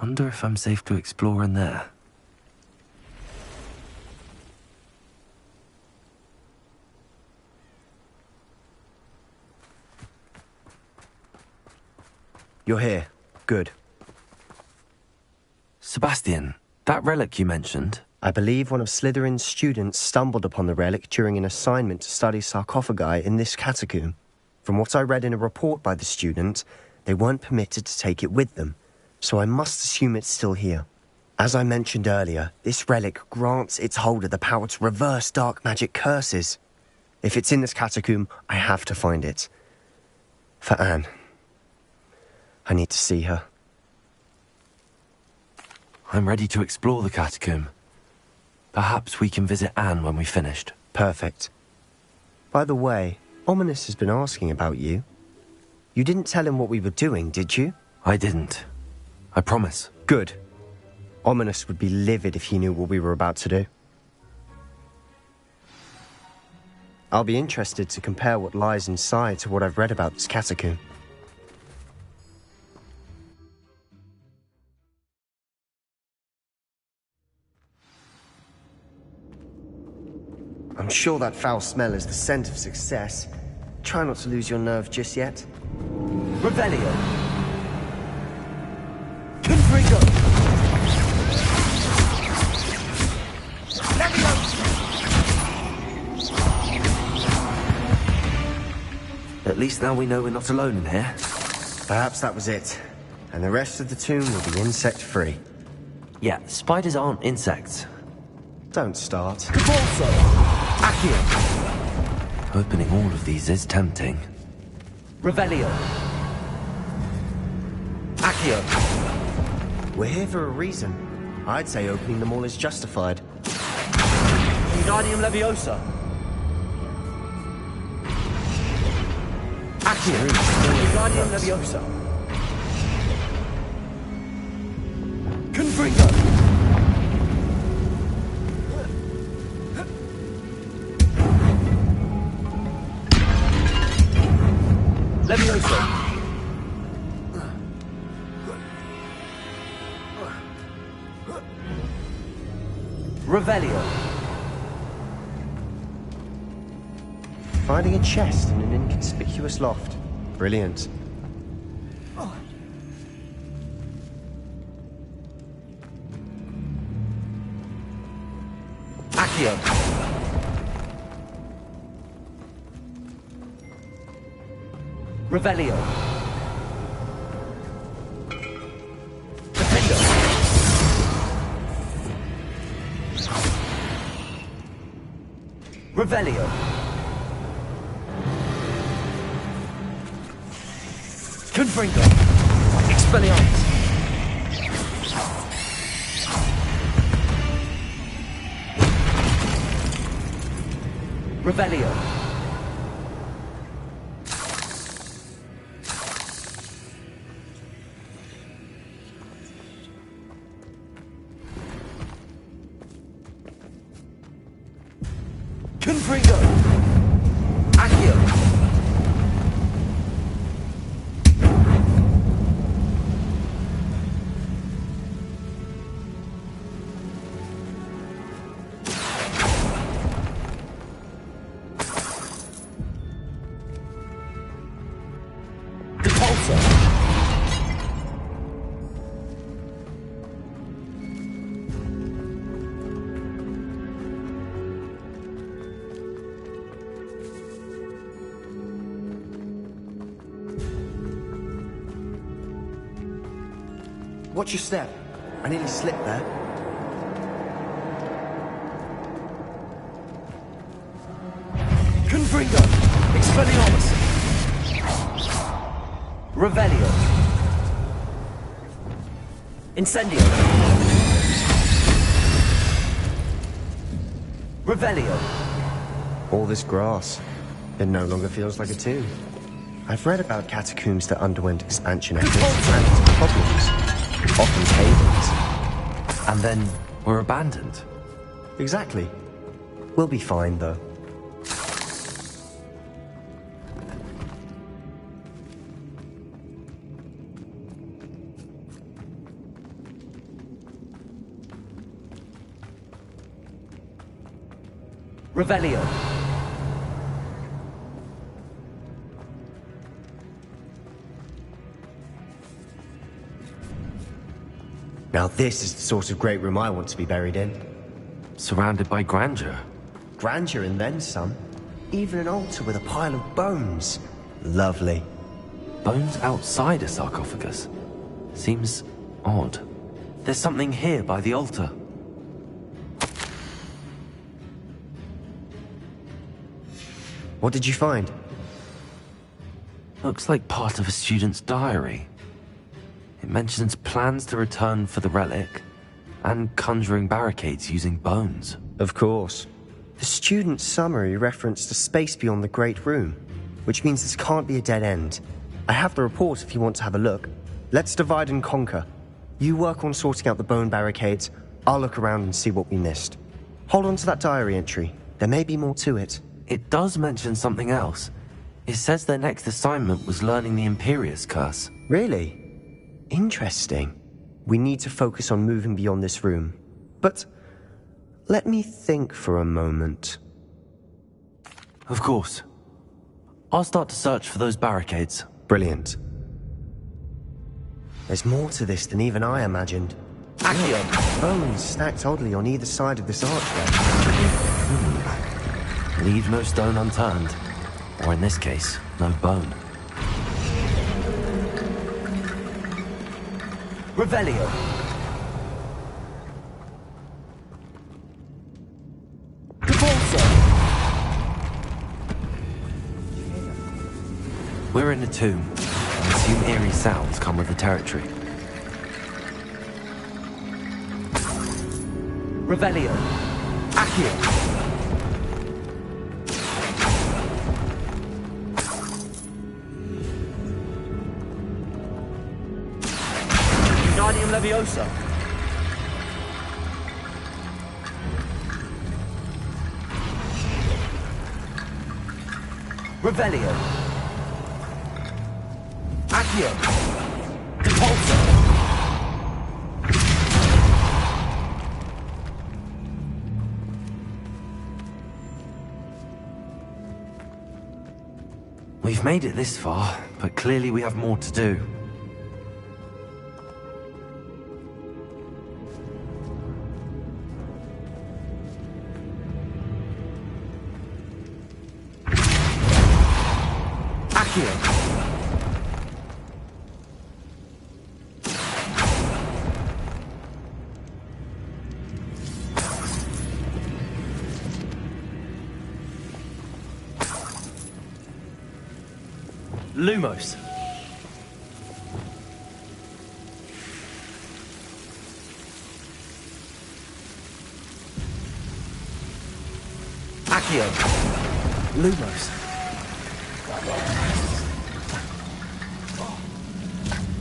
Wonder if I'm safe to explore in there. You're here. Good. Sebastian, that relic you mentioned... I believe one of Slytherin's students stumbled upon the relic during an assignment to study sarcophagi in this catacomb. From what I read in a report by the student, they weren't permitted to take it with them, so I must assume it's still here. As I mentioned earlier, this relic grants its holder the power to reverse dark magic curses. If it's in this catacomb, I have to find it. For Anne. I need to see her. I'm ready to explore the catacomb. Perhaps we can visit Anne when we've finished. Perfect. By the way, Ominous has been asking about you. You didn't tell him what we were doing, did you? I didn't. I promise. Good. Ominous would be livid if he knew what we were about to do. I'll be interested to compare what lies inside to what I've read about this catacomb. I'm sure that foul smell is the scent of success. Try not to lose your nerve just yet. Revelio. Confringo. At least now we know we're not alone in here. Perhaps that was it. And the rest of the tomb will be insect-free. Yeah, spiders aren't insects. Don't start. Cabalso! Accio! Opening all of these is tempting. Revelio. Accio. We're here for a reason. I'd say opening them all is justified. Wingardium Leviosa. Accio. Wingardium Leviosa. Confringo. Leviosa. Revelio. Finding a chest in an inconspicuous loft. Brilliant. Accio. Revelio. Defendo. Revelio. Confringo. Expelliarmus. Revelio. Confringo. Accio. Watch your step. I nearly slipped there. Confringo. Expelliarmus. Revelio. Incendio. Revelio. All this grass. It no longer feels like a tomb. I've read about catacombs that underwent expansion efforts and ran into problems. Often cave-ins. And then were abandoned. Exactly. We'll be fine, though. Revelio. Now this is the sort of great room I want to be buried in. Surrounded by grandeur. Grandeur and then some. Even an altar with a pile of bones. Lovely. Bones outside a sarcophagus. Seems odd. There's something here by the altar. What did you find? Looks like part of a student's diary. It mentions plans to return for the relic and conjuring barricades using bones. Of course. The student's summary referenced a space beyond the Great Room, which means this can't be a dead end. I have the report if you want to have a look. Let's divide and conquer. You work on sorting out the bone barricades. I'll look around and see what we missed. Hold on to that diary entry. There may be more to it. It does mention something else. It says their next assignment was learning the Imperius Curse. Really? Interesting. We need to focus on moving beyond this room. But let me think for a moment. Of course. I'll start to search for those barricades. Brilliant. There's more to this than even I imagined. Accio! Bones stacked oddly on either side of this archway. Leave no stone unturned. Or in this case, no bone. Revelio! We're in a tomb. I assume eerie sounds come with the territory. Revelio! Accio! Wingardium Leviosa! Revelio! Accio! Repulsor! We've made it this far, but clearly we have more to do. Accio! Lumos. Accio. Lumos.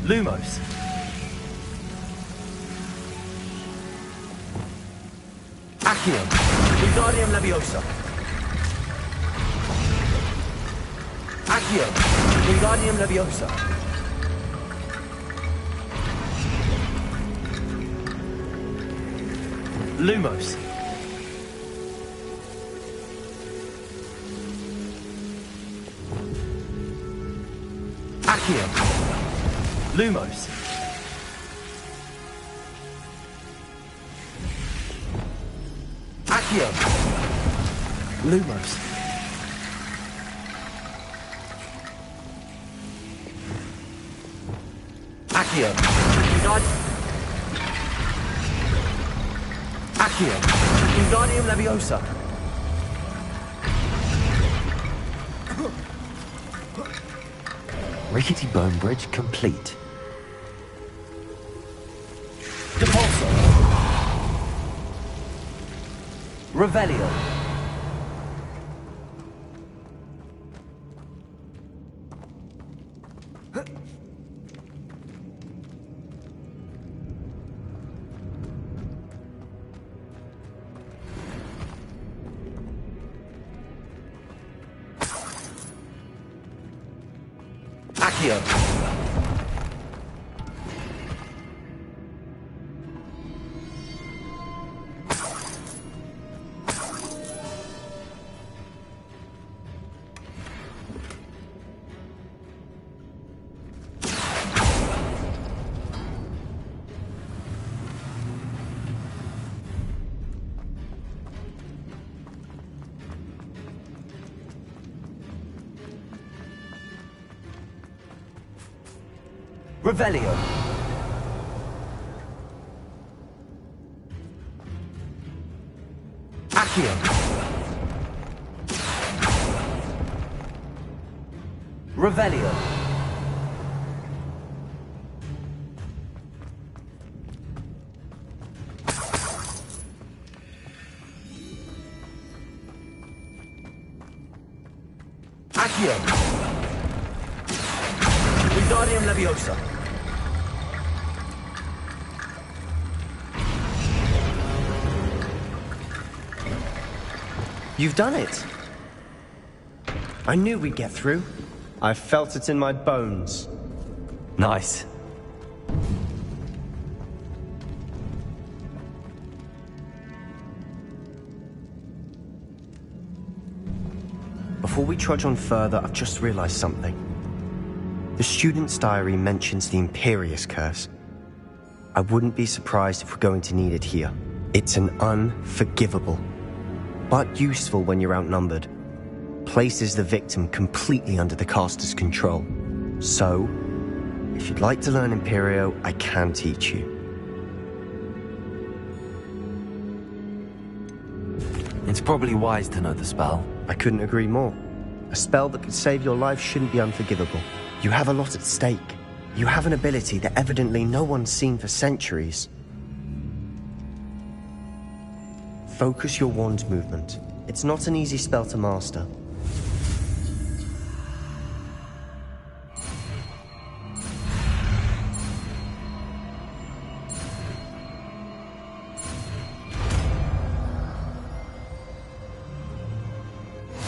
Lumos. Accio. Wingardium Leviosa. Accio. Wingardium Leviosa. Lumos. Accio. Lumos. Accio. Lumos. Accio. Accio. Wingardium Leviosa. Rickety bone bridge complete. Depulso. Revelio. Accio. Revelio. Accio. Revelio. Accio. Wingardium Leviosa. You've done it. I knew we'd get through. I felt it in my bones. Nice. Before we trudge on further, I've just realized something. The student's diary mentions the Imperious Curse. I wouldn't be surprised if we're going to need it here. It's an unforgivable, but useful when you're outnumbered. Places the victim completely under the caster's control. So, if you'd like to learn Imperio, I can teach you. It's probably wise to know the spell. I couldn't agree more. A spell that could save your life shouldn't be unforgivable. You have a lot at stake. You have an ability that evidently no one's seen for centuries. Focus your wand's movement. It's not an easy spell to master.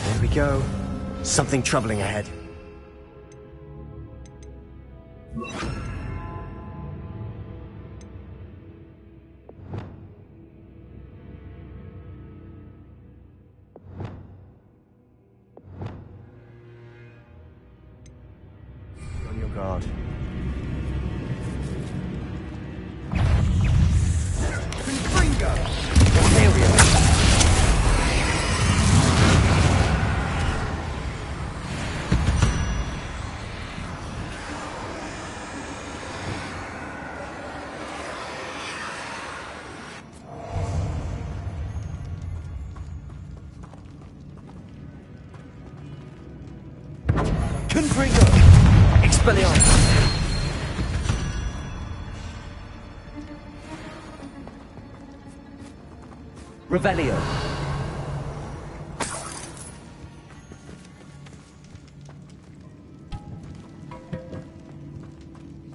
There we go. Something troubling ahead. On your guard. Confringo! Imperial! Confringo! Expelliarmus! Revelio.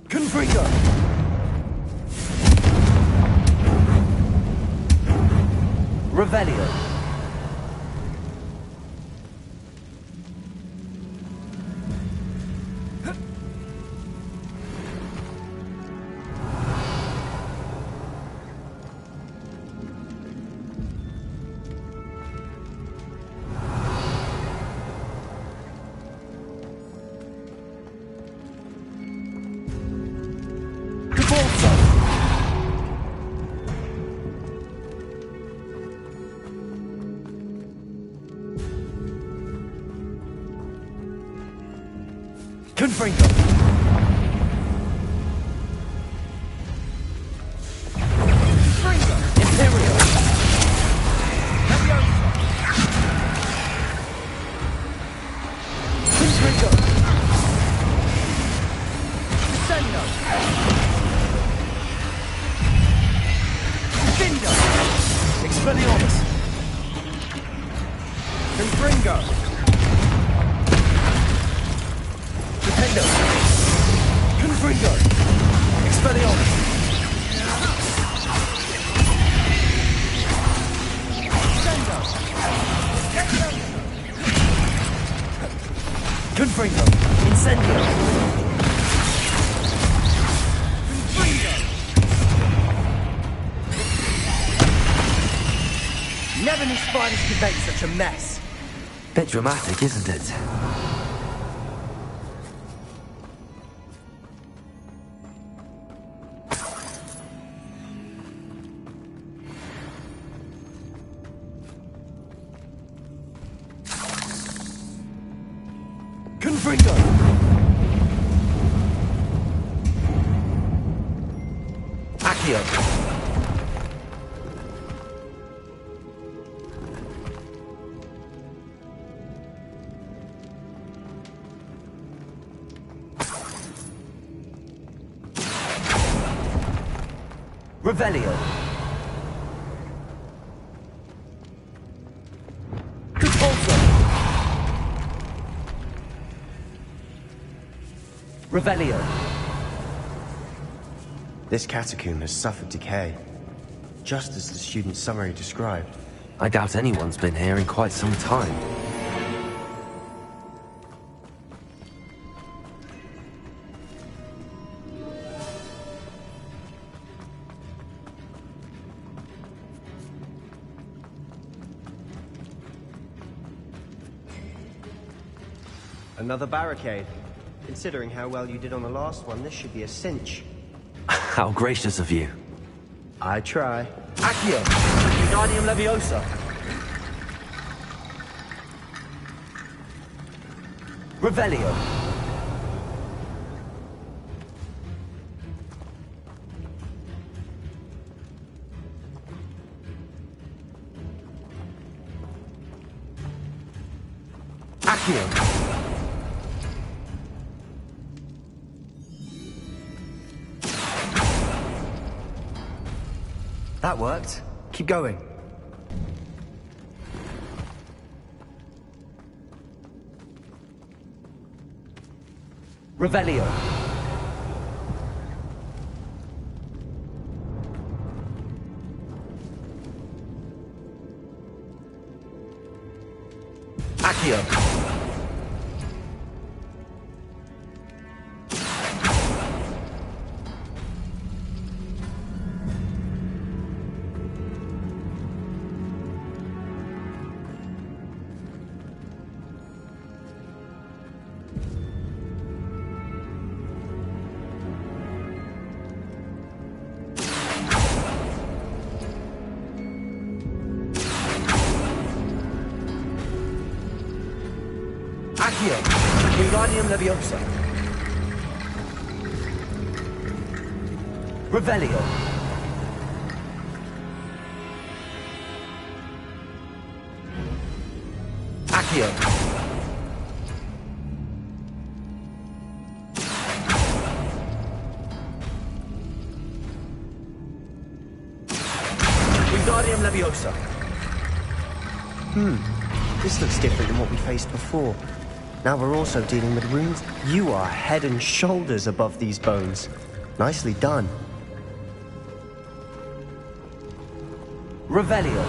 Confringo. Revelio. Confringo. Confringo. Imperial. Leviosa. Confringo. Descendo. Descendo. Expelliarmus. Confringo. Descendo. Confringo. Expelliarmus. Descendo. Confringo. Incendio. Confringo. Never knew spiders could make such a mess. Bit dramatic, isn't it? Confringo! Accio. Revelio. Repulsor. Revelio. This catacomb has suffered decay, just as the student's summary described. I doubt anyone's been here in quite some time. Another barricade. Considering how well you did on the last one, this should be a cinch. How gracious of you. I try. Accio. Wingardium Leviosa. Revelio. Accio. That worked. Keep going. Revelio. Accio. Accio. Wingardium Leviosa. Revelio. Accio. Wingardium Leviosa. This looks different than what we faced before. Now we're also dealing with runes. You are head and shoulders above these bones. Nicely done. Revelio.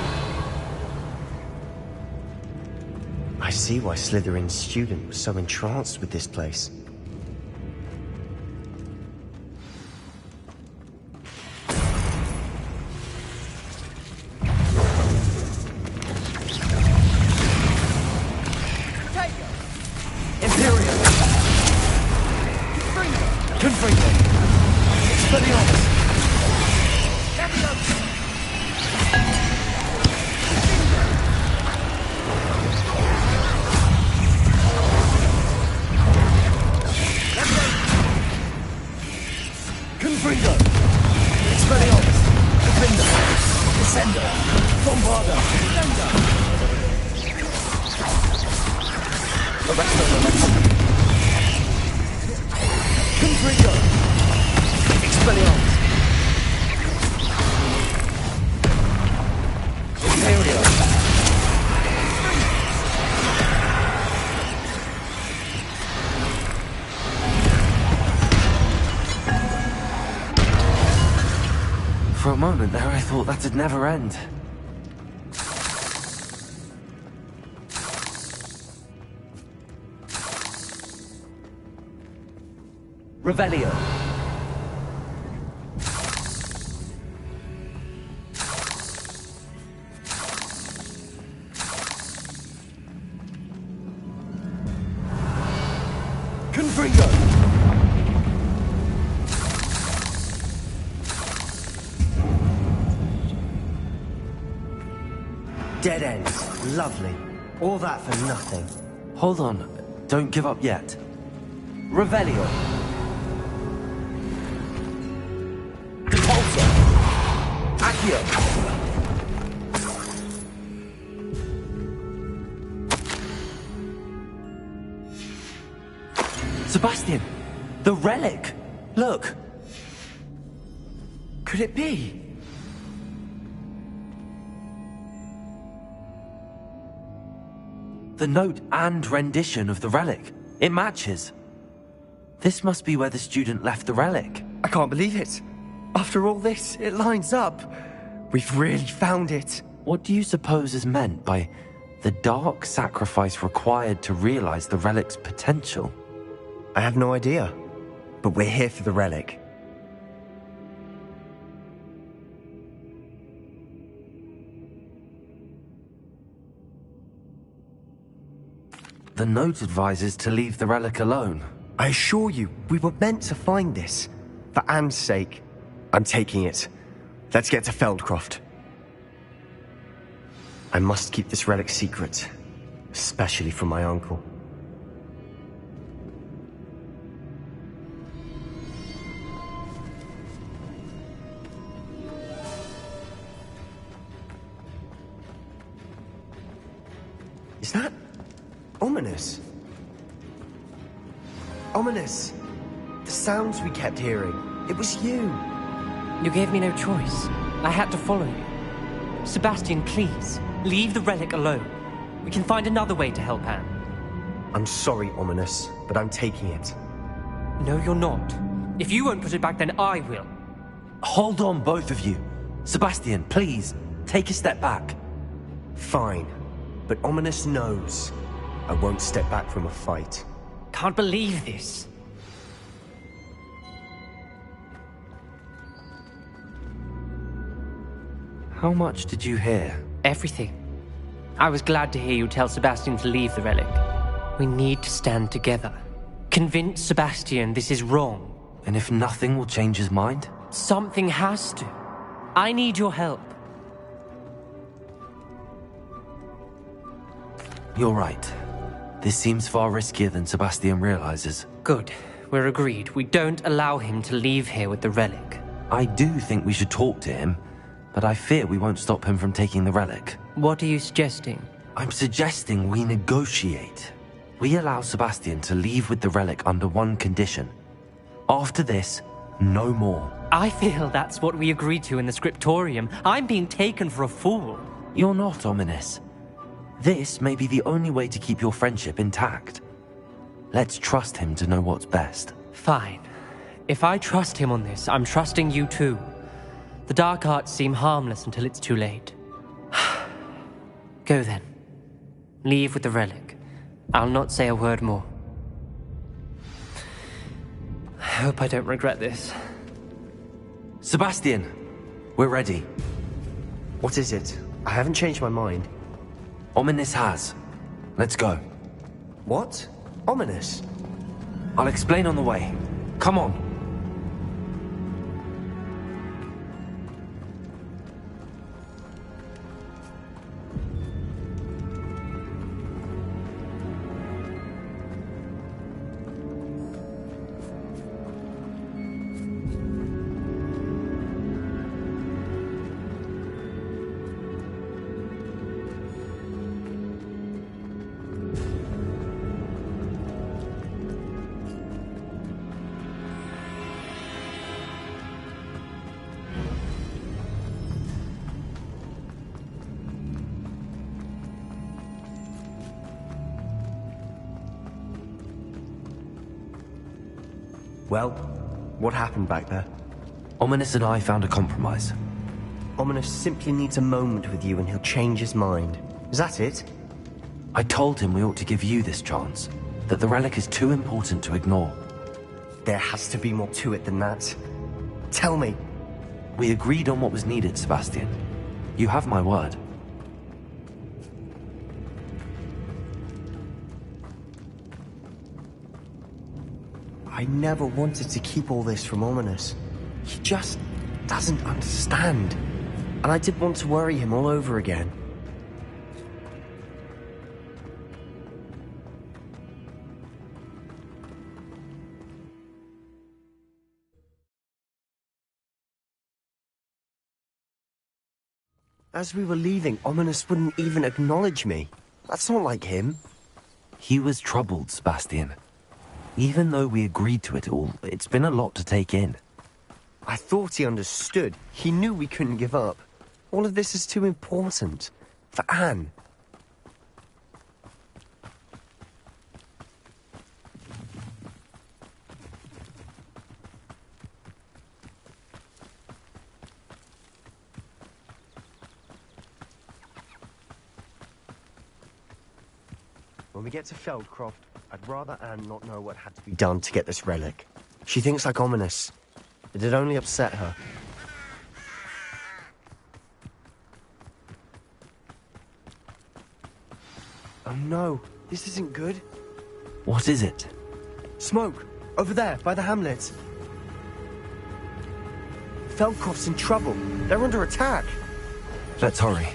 I see why Slytherin's student was so entranced with this place. For a moment there, I thought that'd never end. Revelio. Confringo. Dead ends. Lovely. All that for nothing. Hold on. Don't give up yet. Revelio. Repulsor. Accio! Sebastian! The relic! Look! Could it be? The note and rendition of the relic. It matches. This must be where the student left the relic. I can't believe it. After all this, it lines up. We've really found it. What do you suppose is meant by the dark sacrifice required to realize the relic's potential? I have no idea. But we're here for the relic. The note advises to leave the relic alone. I assure you, we were meant to find this. For Anne's sake, I'm taking it. Let's get to Feldcroft. I must keep this relic secret, especially from my uncle. Is that ominous? Ominous! The sounds we kept hearing. It was you. You gave me no choice. I had to follow you. Sebastian, please, leave the relic alone. We can find another way to help Anne. I'm sorry, Ominous, but I'm taking it. No, you're not. If you won't put it back, then I will. Hold on, both of you. Sebastian, please, take a step back. Fine, but Ominous knows I won't step back from a fight. Can't believe this. How much did you hear? Everything. I was glad to hear you tell Sebastian to leave the relic. We need to stand together. Convince Sebastian this is wrong. And if nothing will change his mind? Something has to. I need your help. You're right. This seems far riskier than Sebastian realizes. Good. We're agreed. We don't allow him to leave here with the relic. I do think we should talk to him, but I fear we won't stop him from taking the relic. What are you suggesting? I'm suggesting we negotiate. We allow Sebastian to leave with the relic under one condition. After this, no more. I feel that's what we agreed to in the scriptorium. I'm being taken for a fool. You're not, Ominous. This may be the only way to keep your friendship intact. Let's trust him to know what's best. Fine. If I trust him on this, I'm trusting you too. The dark arts seem harmless until it's too late. Go then. Leave with the relic. I'll not say a word more. I hope I don't regret this. Sebastian, we're ready. What is it? I haven't changed my mind. Ominous has. Let's go. What? Ominous? I'll explain on the way. Come on. Well, what happened back there? Ominous and I found a compromise. Ominous simply needs a moment with you and he'll change his mind. Is that it? I told him we ought to give you this chance, that the relic is too important to ignore. There has to be more to it than that. Tell me. We agreed on what was needed, Sebastian. You have my word. I never wanted to keep all this from Ominous. He just doesn't understand. And I didn't want to worry him all over again. As we were leaving, Ominous wouldn't even acknowledge me. That's not like him. He was troubled, Sebastian. Even though we agreed to it all, it's been a lot to take in. I thought he understood. He knew we couldn't give up. All of this is too important. For Anne. When we get to Feldcroft, I'd rather Anne not know what had to be done to get this relic. She thinks like Ominous. It'd only upset her. Oh no, this isn't good. What is it? Smoke! Over there, by the hamlet. Feldcroft's in trouble. They're under attack. Let's hurry.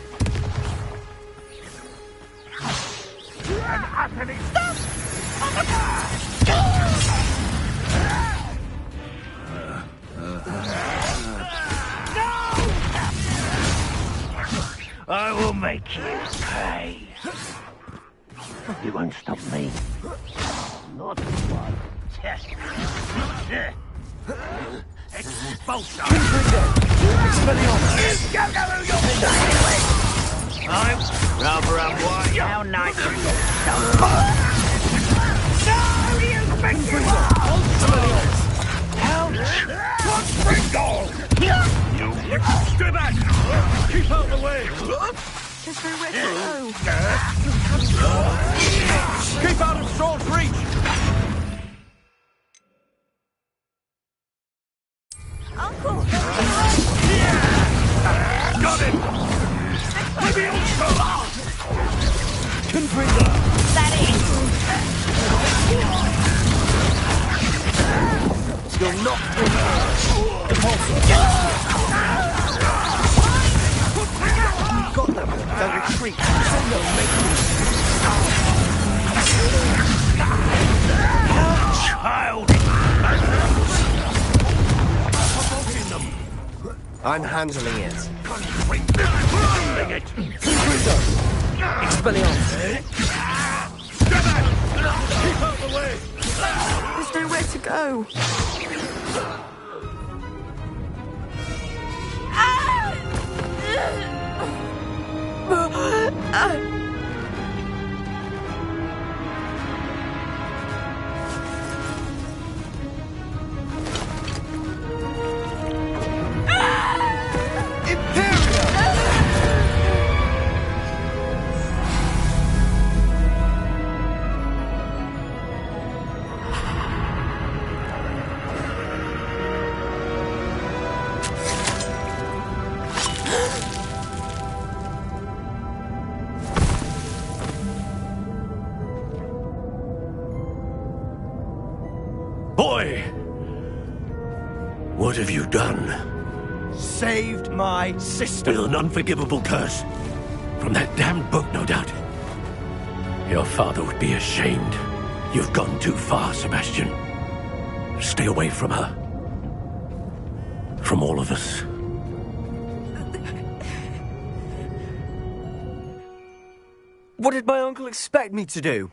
I will make you pay. You won't stop me. Not one test. Expulsion. I'm rather unwise. How nice. No, you big You stay back! Keep out of the way! There's nowhere to go. Keep out of sword's reach! Uncle! Got it! Confringo! That is! You'll not win! You've got them. They'll retreat. They'll make Child! I'm handling it. Handling it! Expelliarmus! Keep out the way! There's nowhere to go. Boy! What have you done? Saved my sister! With an unforgivable curse. From that damned book, no doubt. Your father would be ashamed. You've gone too far, Sebastian. Stay away from her. From all of us. What did my uncle expect me to do?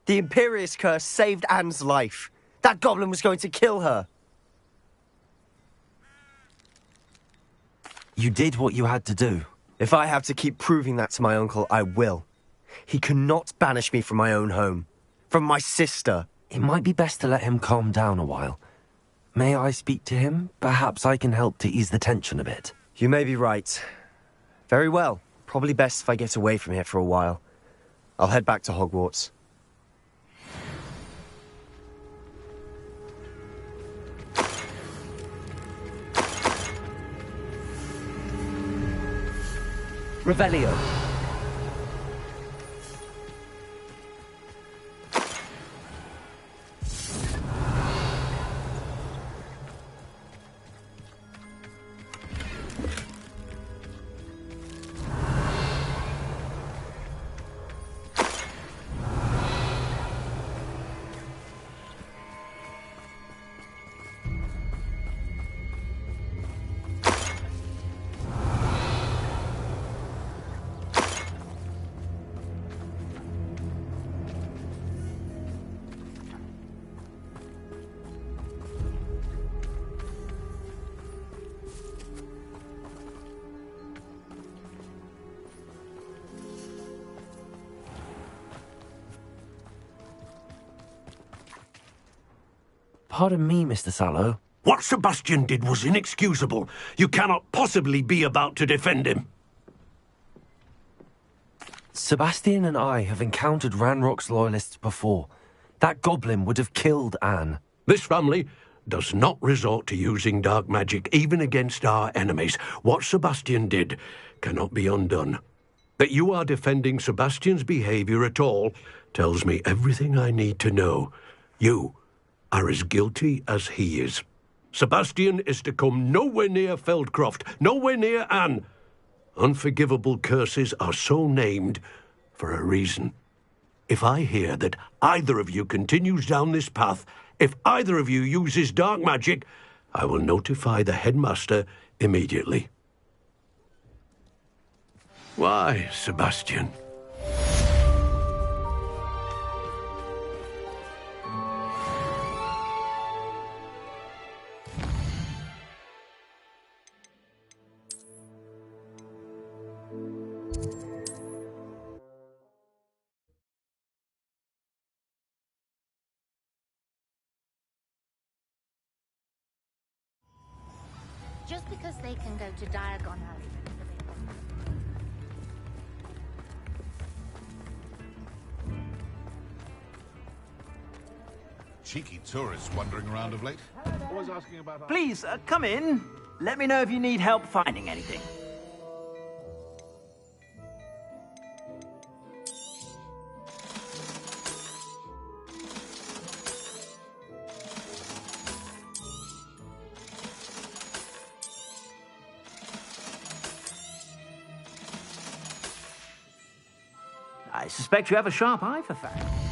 The Imperious curse saved Anne's life. That goblin was going to kill her. You did what you had to do. If I have to keep proving that to my uncle, I will. He cannot banish me from my own home. From my sister. It might be best to let him calm down a while. May I speak to him? Perhaps I can help to ease the tension a bit. You may be right. Very well. Probably best if I get away from here for a while. I'll head back to Hogwarts. Revelio. Pardon me, Mr. Sallow. What Sebastian did was inexcusable. You cannot possibly be about to defend him. Sebastian and I have encountered Ranrock's loyalists before. That goblin would have killed Anne. This family does not resort to using dark magic, even against our enemies. What Sebastian did cannot be undone. That you are defending Sebastian's behavior at all tells me everything I need to know. You are as guilty as he is. Sebastian is to come nowhere near Feldcroft, nowhere near Anne. Unforgivable curses are so named for a reason. If I hear that either of you continues down this path, if either of you uses dark magic, I will notify the headmaster immediately. Why, Sebastian? Just because they can go to Diagon Alley. Cheeky tourists wandering around of late. Always asking about... Please, come in. Let me know if you need help finding anything. I suspect you have a sharp eye for facts.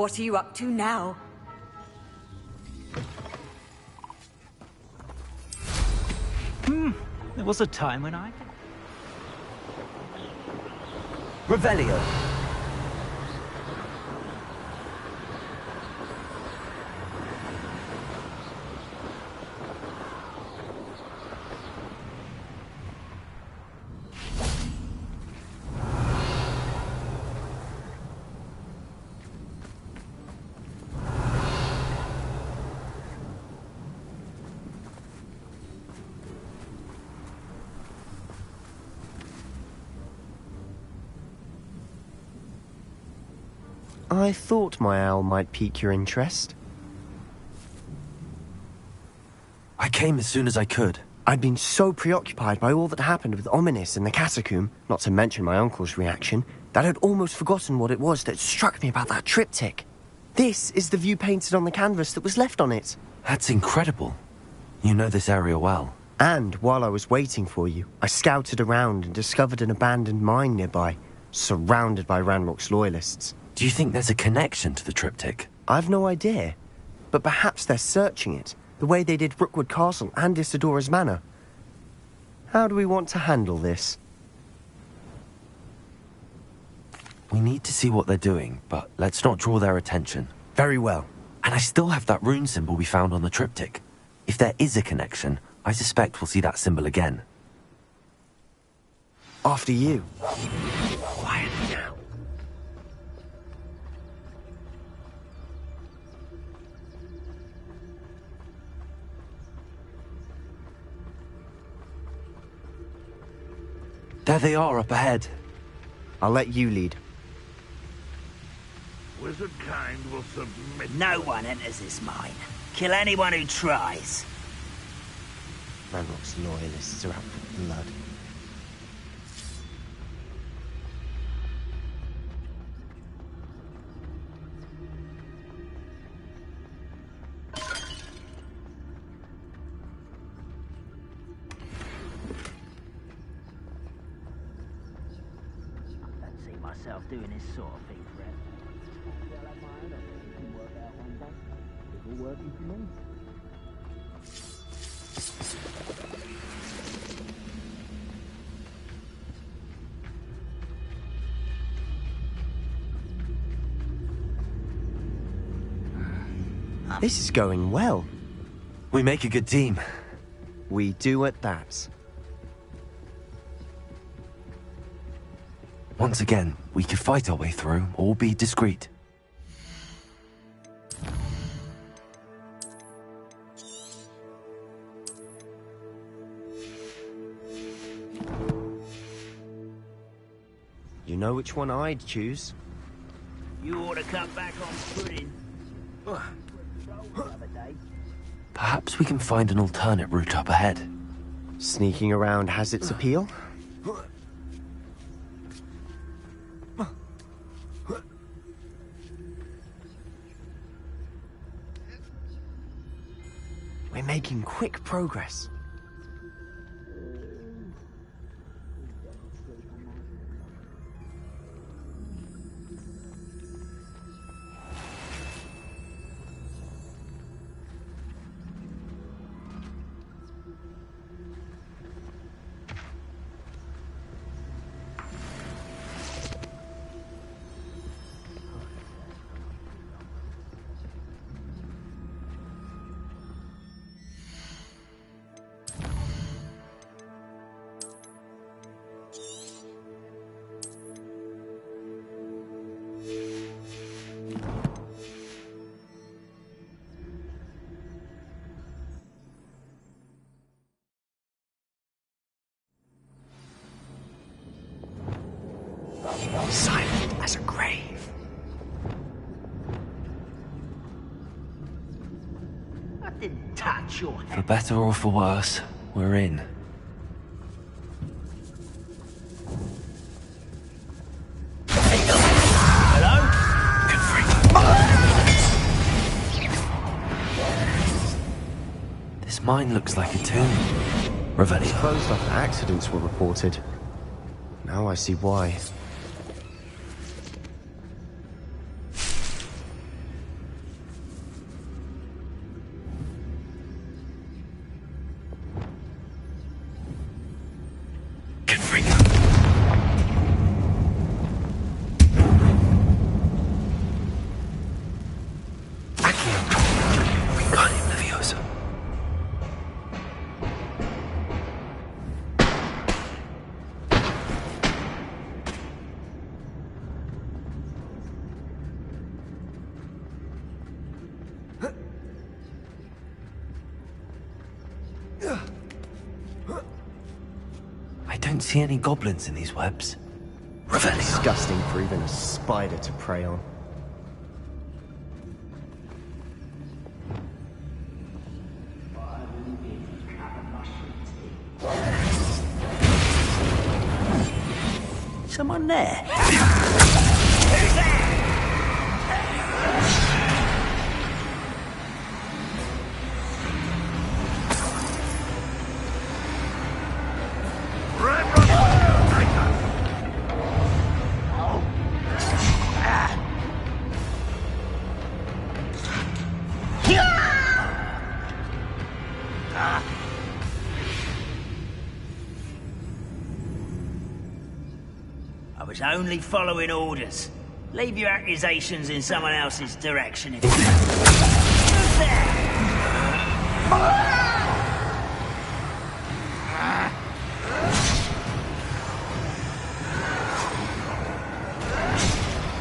What are you up to now? There was a time when I... Revelio. I thought my owl might pique your interest. I came as soon as I could. I'd been so preoccupied by all that happened with Ominis in the catacomb, not to mention my uncle's reaction, that I'd almost forgotten what it was that struck me about that triptych. This is the view painted on the canvas that was left on it. That's incredible. You know this area well. And while I was waiting for you, I scouted around and discovered an abandoned mine nearby, surrounded by Ranrock's loyalists. Do you think there's a connection to the triptych? I've no idea, but perhaps they're searching it, the way they did Rookwood Castle and Isidora's Manor. How do we want to handle this? We need to see what they're doing, but let's not draw their attention. Very well. And I still have that rune symbol we found on the triptych. If there is a connection, I suspect we'll see that symbol again. After you. Quiet now. There they are up ahead. I'll let you lead. Wizard kind will submit. No one enters this mine. Kill anyone who tries. Ranrock's loyalists are out for blood. I don't see myself doing this sort of thing forever. I'll have my own opinion. It can work out one day. It's all working for me. This is going well. We make a good team. We do at that. Once again, we could fight our way through or be discreet. You know which one I'd choose? You ought to cut back on pudding. Perhaps we can find an alternate route up ahead. Sneaking around has its appeal. We're making quick progress. Silent as a grave. I didn't touch your head. For better or for worse, we're in. This mine looks like a tomb. Revelio. Closed after accidents were reported. Now I see why. I don't see any goblins in these webs. Revelio. Disgusting for even a spider to prey on. Someone there? Who's there? I was only following orders. Leave your accusations in someone else's direction if you... Who's there?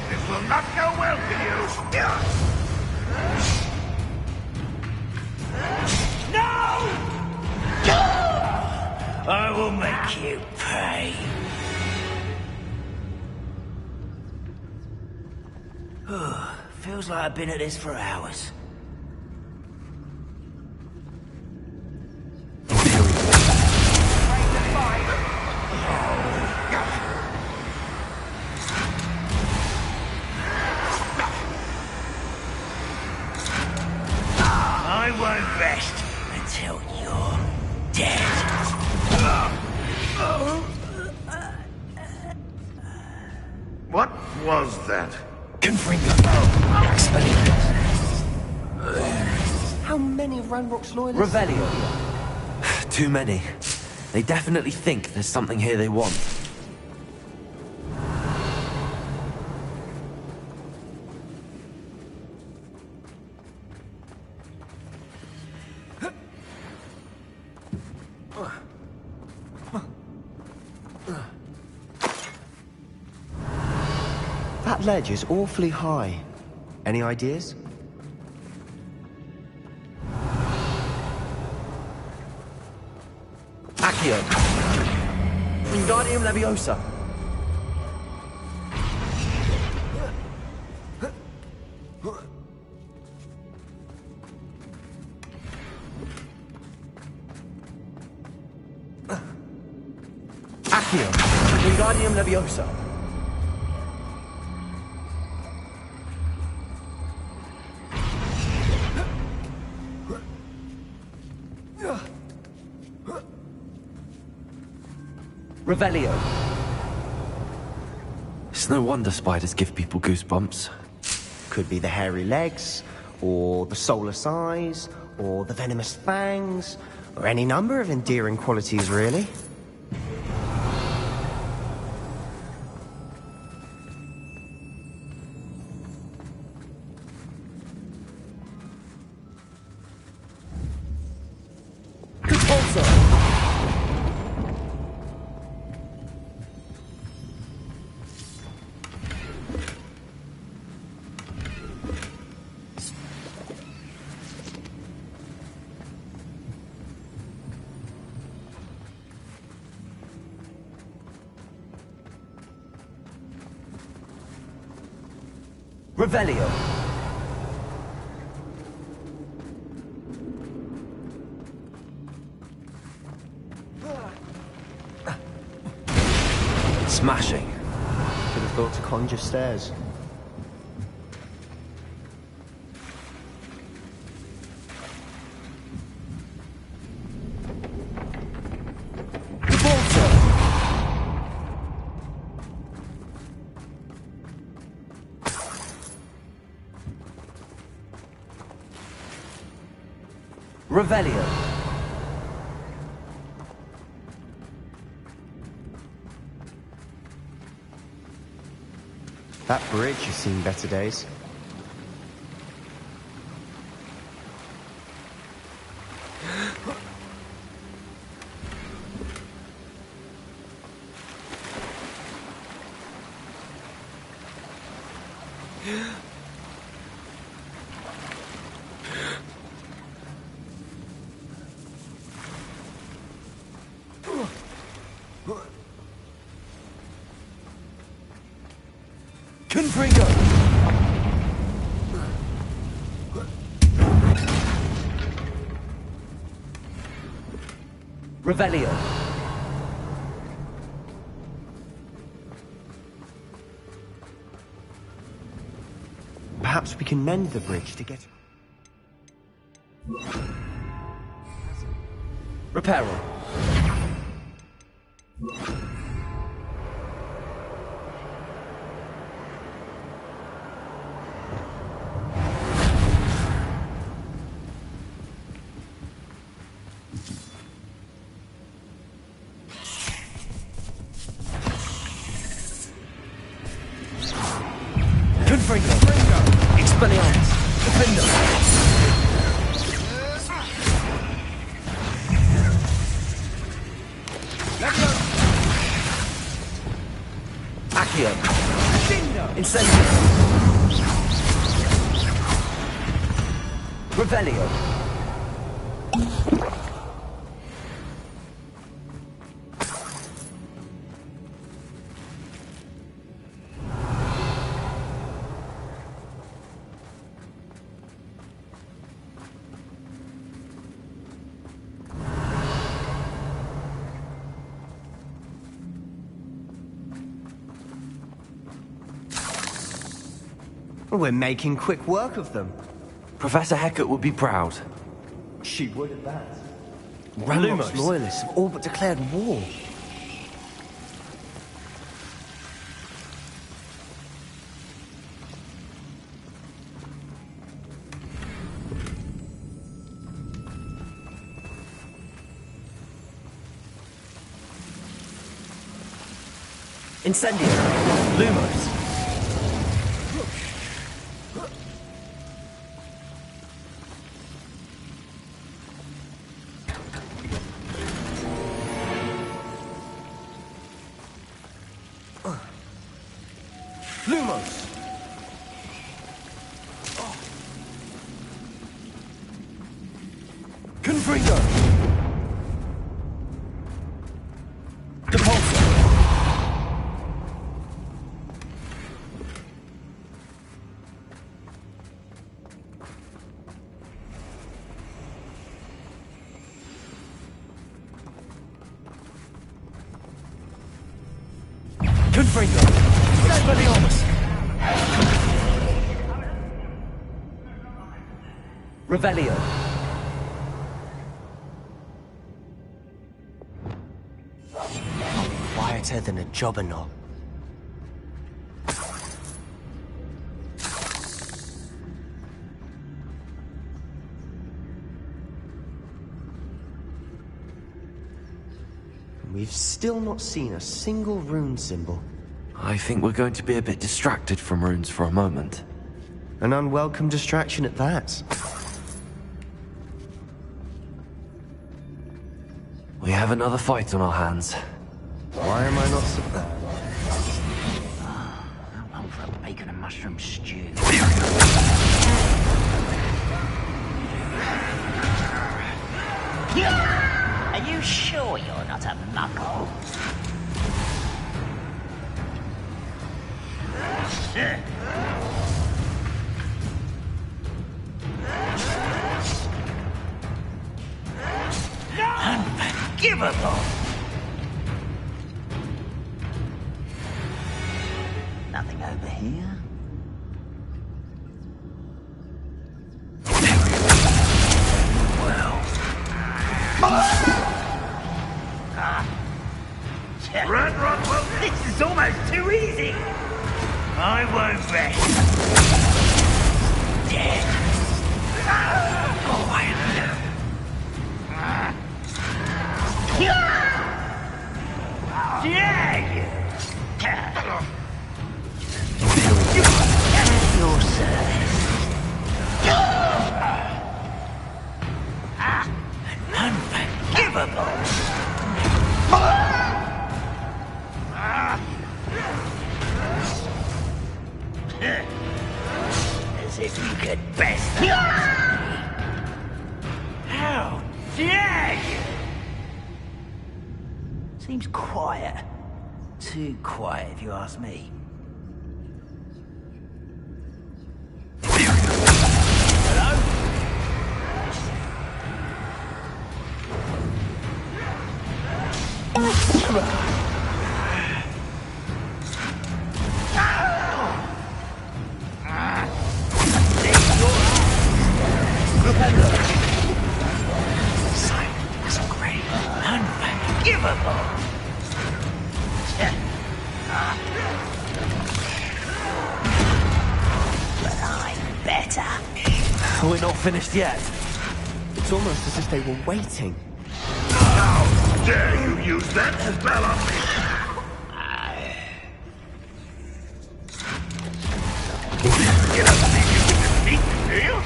This will not go well for you. No! I will make you pay. Feels like I've been at this for hours. I won't rest until you're dead. What was that? How many of Ranrock's loyalists? Revelio. Too many. They definitely think there's something here they want. That ledge is awfully high. Any ideas? Accio. Wingardium Leviosa. Accio. Wingardium Leviosa. Revelio. It's no wonder spiders give people goosebumps. Could be the hairy legs, or the soulless eyes, or the venomous fangs, or any number of endearing qualities, really. Revelio. Smashing. Could have thought to conjure stairs. Revelio. That bridge has seen better days. Confringo! Revelio. Perhaps we can mend the bridge to get... Reparo. Confringo. Expelliarmus. Defender. Accio. Incendio. Revelio. We're making quick work of them. Professor Hecat would be proud. She would at that. Ranrock's loyalists have all but declared war. Incendio. Lumos. Lumos! Confringo! Depulso! Confringo! Expelliarmus! Revelio. Quieter than a jobberknoll. We've still not seen a single rune symbol. I think we're going to be a bit distracted from runes for a moment. An unwelcome distraction at that. We have another fight on our hands. Why am I not surprised? I'm for a bacon and mushroom stew. Are you sure you're not a muggle? Unforgivable! Nothing over here. Red Rock will... This is almost too easy! I won't rest. Dead. Oh, I know. Dare you? At your service. Unforgivable. As if you could best. How dare you? Seems quiet. Too quiet, if you ask me. Silence, great, unforgivable. But I'm better. We're not finished yet. It's almost as if they were waiting. How dare you use that spell on me? You don't think you can defeat me, do you?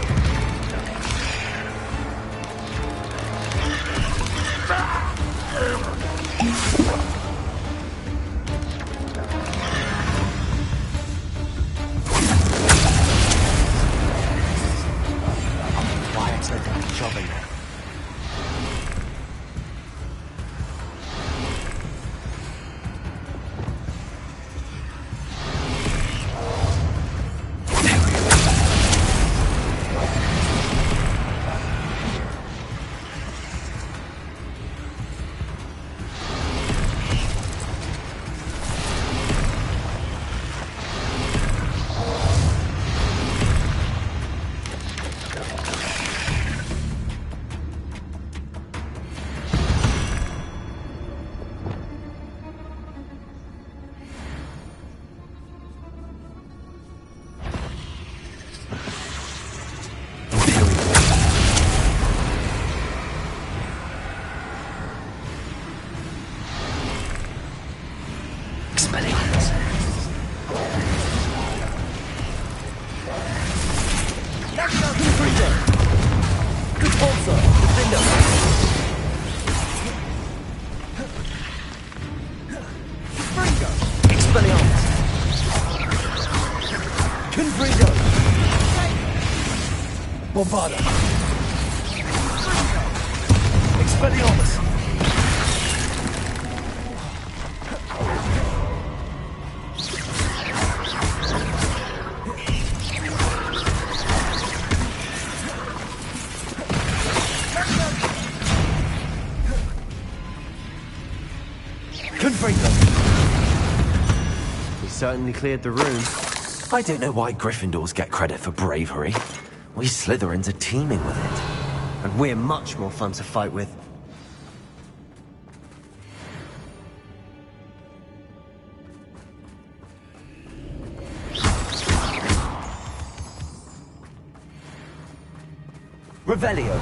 Why is there jobbing? Bombarda. Expelliarmus. Confringo. We certainly cleared the room. I don't know why Gryffindors get credit for bravery. We Slytherins are teeming with it. And we're much more fun to fight with. Revelio.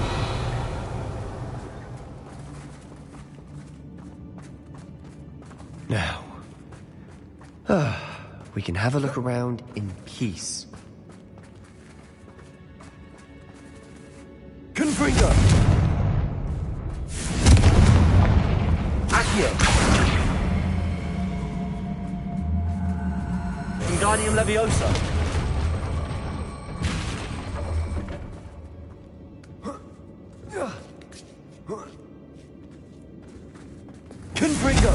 Now, we can have a look around in peace. Confringo. Accio. Wingardium Leviosa. Confringo.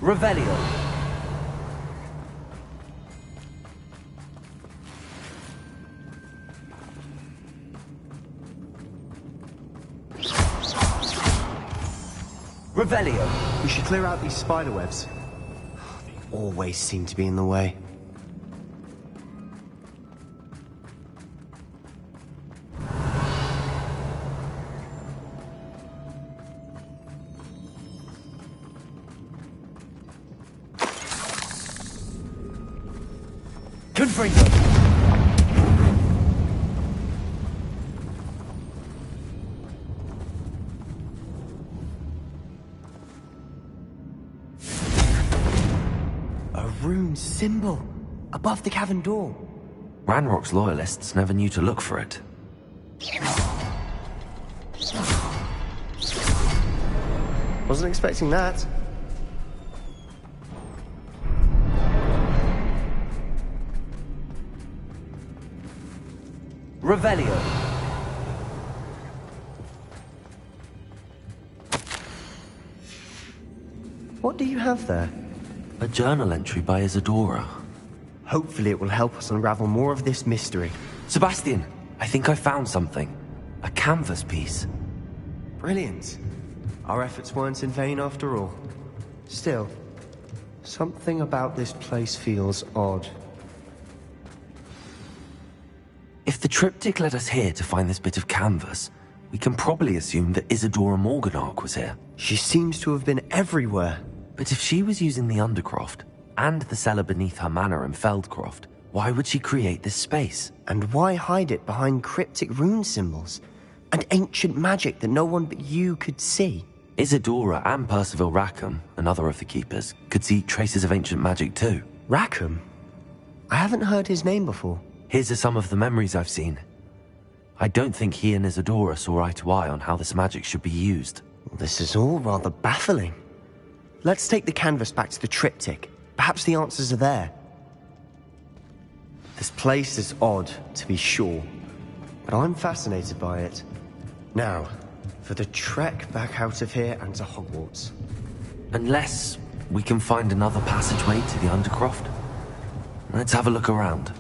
Revelio. Revelio. We should clear out these spiderwebs. They always seem to be in the way. Confringo. A rune symbol above the cavern door. Ranrock's loyalists never knew to look for it. Wasn't expecting that. Revelio. What do you have there? A journal entry by Isadora. Hopefully it will help us unravel more of this mystery. Sebastian, I think I found something. A canvas piece. Brilliant. Our efforts weren't in vain after all. Still, something about this place feels odd. If the triptych led us here to find this bit of canvas, we can probably assume that Isadora Morganach was here. She seems to have been everywhere. But if she was using the Undercroft, and the cellar beneath her manor in Feldcroft, why would she create this space? And why hide it behind cryptic rune symbols? And ancient magic that no one but you could see? Isadora and Percival Rackham, another of the Keepers, could see traces of ancient magic too. Rackham? I haven't heard his name before. His are some of the memories I've seen. I don't think he and Isadora saw eye to eye on how this magic should be used. This is all rather baffling. Let's take the canvas back to the triptych. Perhaps the answers are there. This place is odd, to be sure, but I'm fascinated by it. Now, for the trek back out of here and to Hogwarts. Unless we can find another passageway to the Undercroft. Let's have a look around.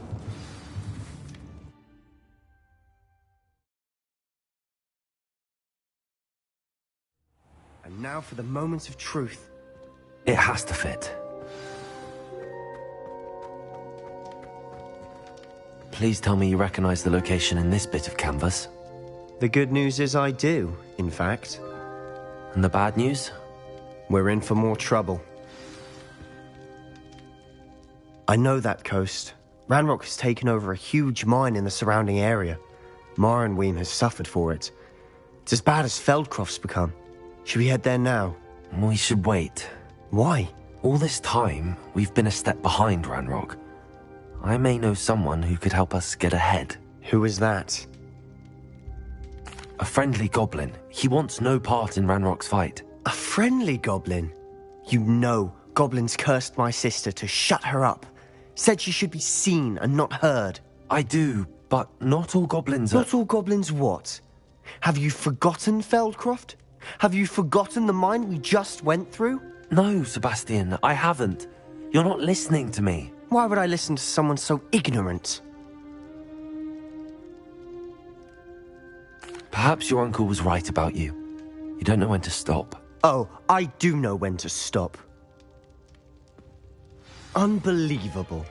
And now for the moment of truth. It has to fit. Please tell me you recognize the location in this bit of canvas. The good news is I do, in fact. And the bad news? We're in for more trouble. I know that coast. Ranrock has taken over a huge mine in the surrounding area. Marrenweem has suffered for it. It's as bad as Feldcroft's become. Should we head there now? We should wait. Why? All this time, we've been a step behind Ranrock. I may know someone who could help us get ahead. Who is that? A friendly goblin. He wants no part in Ranrock's fight. A friendly goblin? You know, goblins cursed my sister to shut her up. Said she should be seen and not heard. I do, but not all goblins are... Not all goblins what? Have you forgotten Feldcroft? Have you forgotten the mine we just went through? No, Sebastian, I haven't. You're not listening to me. Why would I listen to someone so ignorant? Perhaps your uncle was right about you. You don't know when to stop. Oh, I do know when to stop. Unbelievable.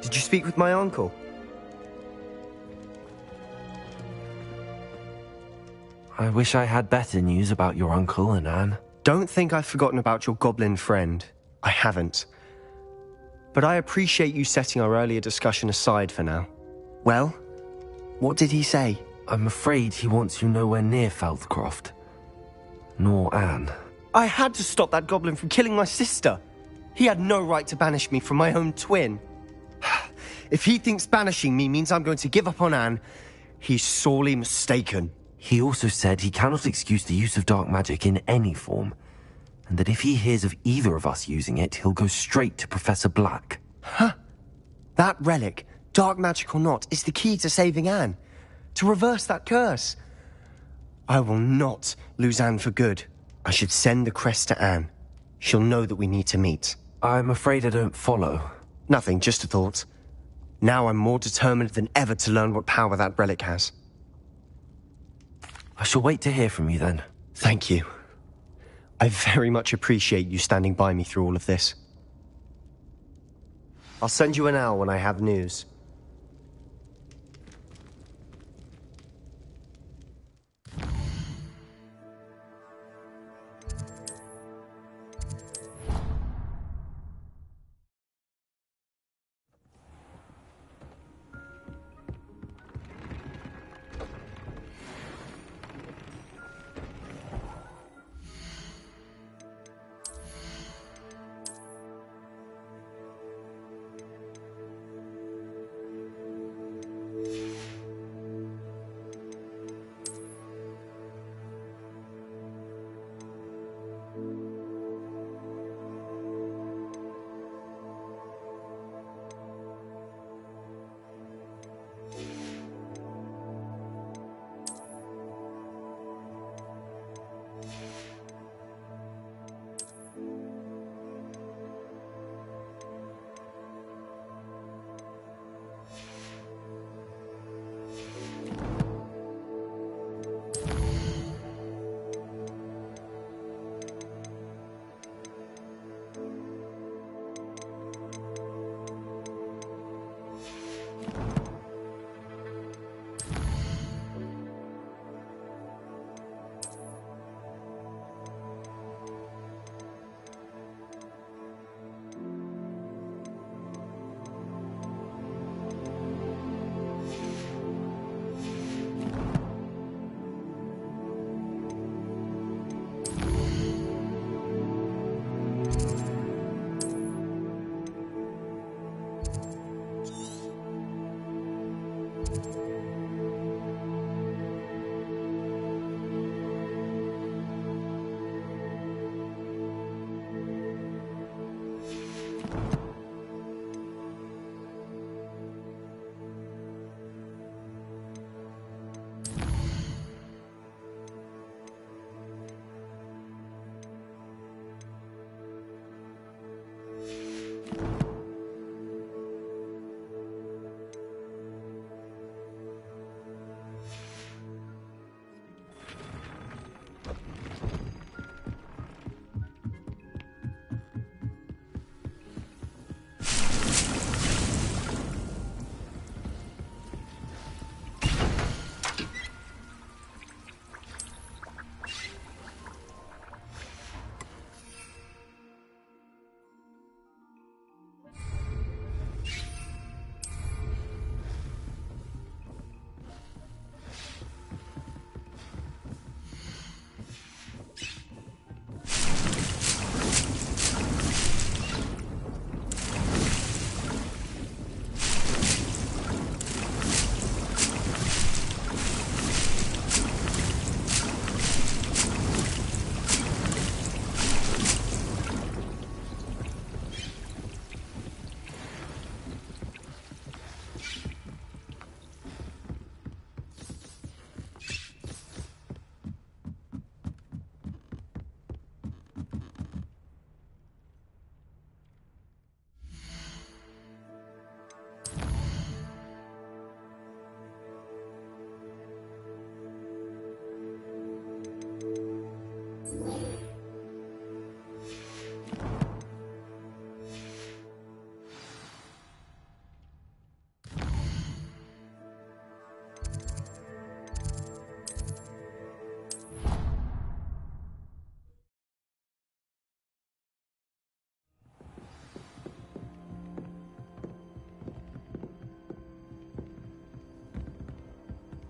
Did you speak with my uncle? I wish I had better news about your uncle and Anne. Don't think I've forgotten about your goblin friend. I haven't. But I appreciate you setting our earlier discussion aside for now. Well, what did he say? I'm afraid he wants you nowhere near Feldcroft. Nor Anne. I had to stop that goblin from killing my sister. He had no right to banish me from my own twin. If he thinks banishing me means I'm going to give up on Anne, he's sorely mistaken. He also said he cannot excuse the use of dark magic in any form, and that if he hears of either of us using it, he'll go straight to Professor Black. Huh? That relic, dark magic or not, is the key to saving Anne. To reverse that curse. I will not lose Anne for good. I should send the crest to Anne. She'll know that we need to meet. I'm afraid I don't follow. Nothing, just a thought. Now I'm more determined than ever to learn what power that relic has. I shall wait to hear from you then. Thank you. I very much appreciate you standing by me through all of this. I'll send you an owl when I have news.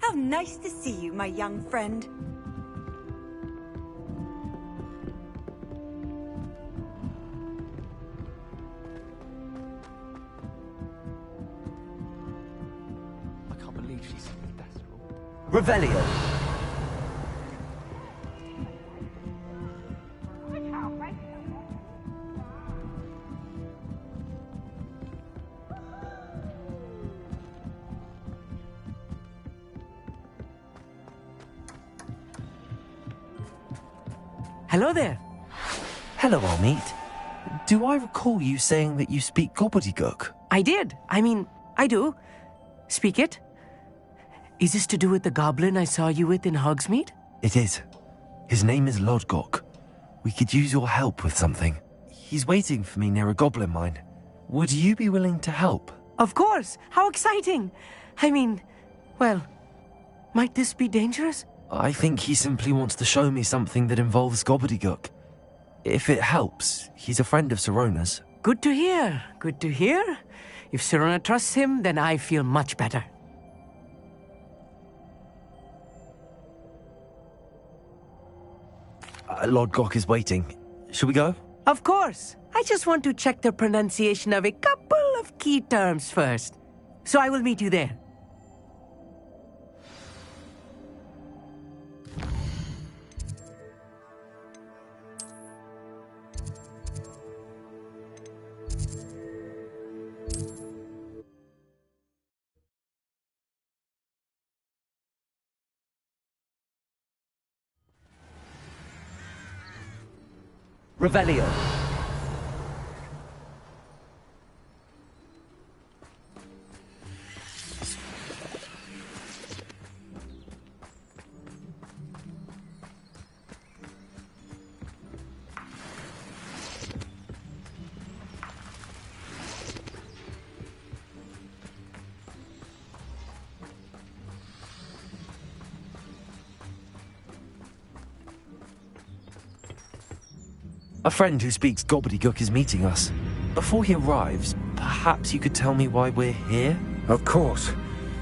How nice to see you, my young friend. I can't believe she's so desperate. Revelio. Hello there. Hello, Amit. Do I recall you saying that you speak gobbledygook? I did. I do. Speak it. Is this to do with the goblin I saw you with in Hogsmeade? It is. His name is Lodgok. We could use your help with something. He's waiting for me near a goblin mine. Would you be willing to help? Of course. How exciting. Well, might this be dangerous? I think he simply wants to show me something that involves gobbledygook. If it helps, he's a friend of Sirona's. Good to hear. Good to hear. If Sirona trusts him, then I feel much better. Lodgok is waiting. Shall we go? Of course. I just want to check the pronunciation of a couple of key terms first. So I will meet you there. Revelio. A friend who speaks gobbledygook is meeting us. Before he arrives, perhaps you could tell me why we're here? Of course.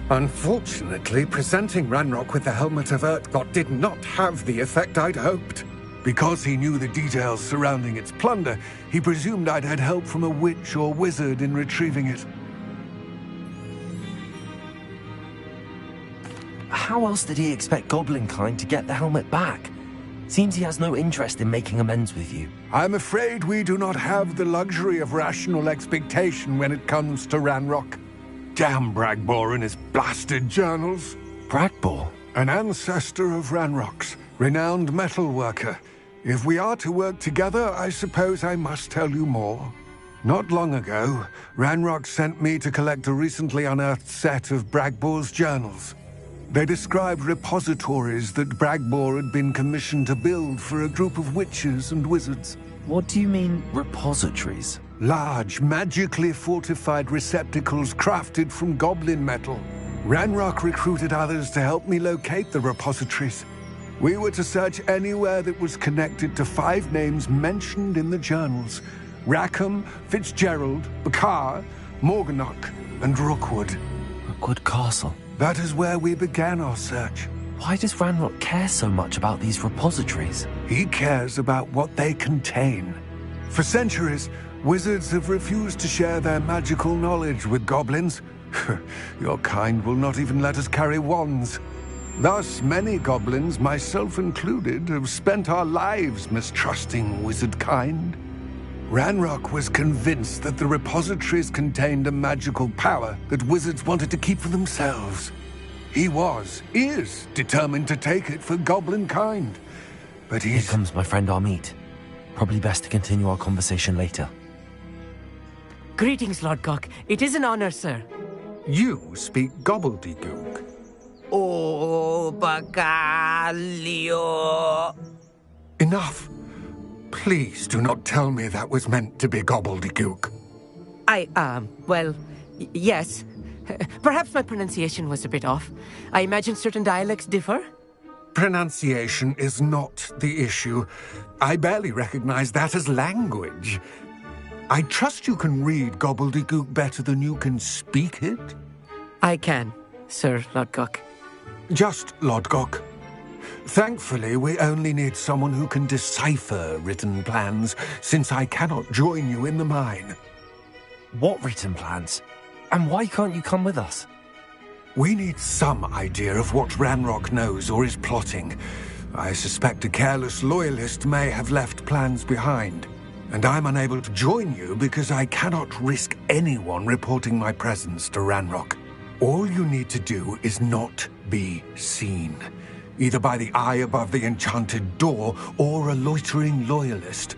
Unfortunately, presenting Ranrock with the Helmet of Urtkot did not have the effect I'd hoped. Because he knew the details surrounding its plunder, he presumed I'd had help from a witch or wizard in retrieving it. How else did he expect Goblinkind to get the helmet back? Seems he has no interest in making amends with you. I'm afraid we do not have the luxury of rational expectation when it comes to Ranrock. Damn Bragbor and his blasted journals. Bragbor? An ancestor of Ranrock's, renowned metalworker. If we are to work together, I suppose I must tell you more. Not long ago, Ranrock sent me to collect a recently unearthed set of Bragbor's journals. They described repositories that Bragbor had been commissioned to build for a group of witches and wizards. What do you mean, repositories? Large, magically fortified receptacles crafted from goblin metal. Ranrock recruited others to help me locate the repositories. We were to search anywhere that was connected to 5 names mentioned in the journals: Rackham, Fitzgerald, Bakar, Morganach, and Rookwood. Rookwood Castle. That is where we began our search. Why does Ranrock care so much about these repositories? He cares about what they contain. For centuries, wizards have refused to share their magical knowledge with goblins. Your kind will not even let us carry wands. Thus, many goblins, myself included, have spent our lives mistrusting wizard kind. Ranrock was convinced that the repositories contained a magical power that wizards wanted to keep for themselves. He is determined to take it for goblin kind. But Here comes my friend Amit. Probably best to continue our conversation later. Greetings, Lodgok. It is an honor, sir. You speak gobbledygook. Oh, Bacalio. Enough! Please do not tell me that was meant to be gobbledygook. Well, yes. Perhaps my pronunciation was a bit off. I imagine certain dialects differ? Pronunciation is not the issue. I barely recognize that as language. I trust you can read gobbledygook better than you can speak it? I can, Sir Lodgok. Just Lodgok. Thankfully, we only need someone who can decipher written plans, since I cannot join you in the mine. What written plans? And why can't you come with us? We need some idea of what Ranrock knows or is plotting. I suspect a careless loyalist may have left plans behind. And I'm unable to join you because I cannot risk anyone reporting my presence to Ranrock. All you need to do is not be seen, either by the eye above the enchanted door or a loitering loyalist.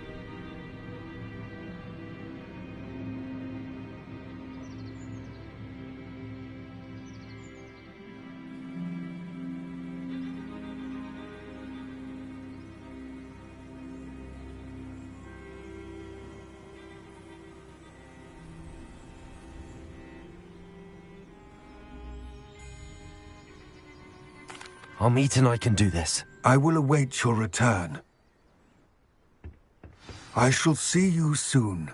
Amit and I can do this. I will await your return. I shall see you soon.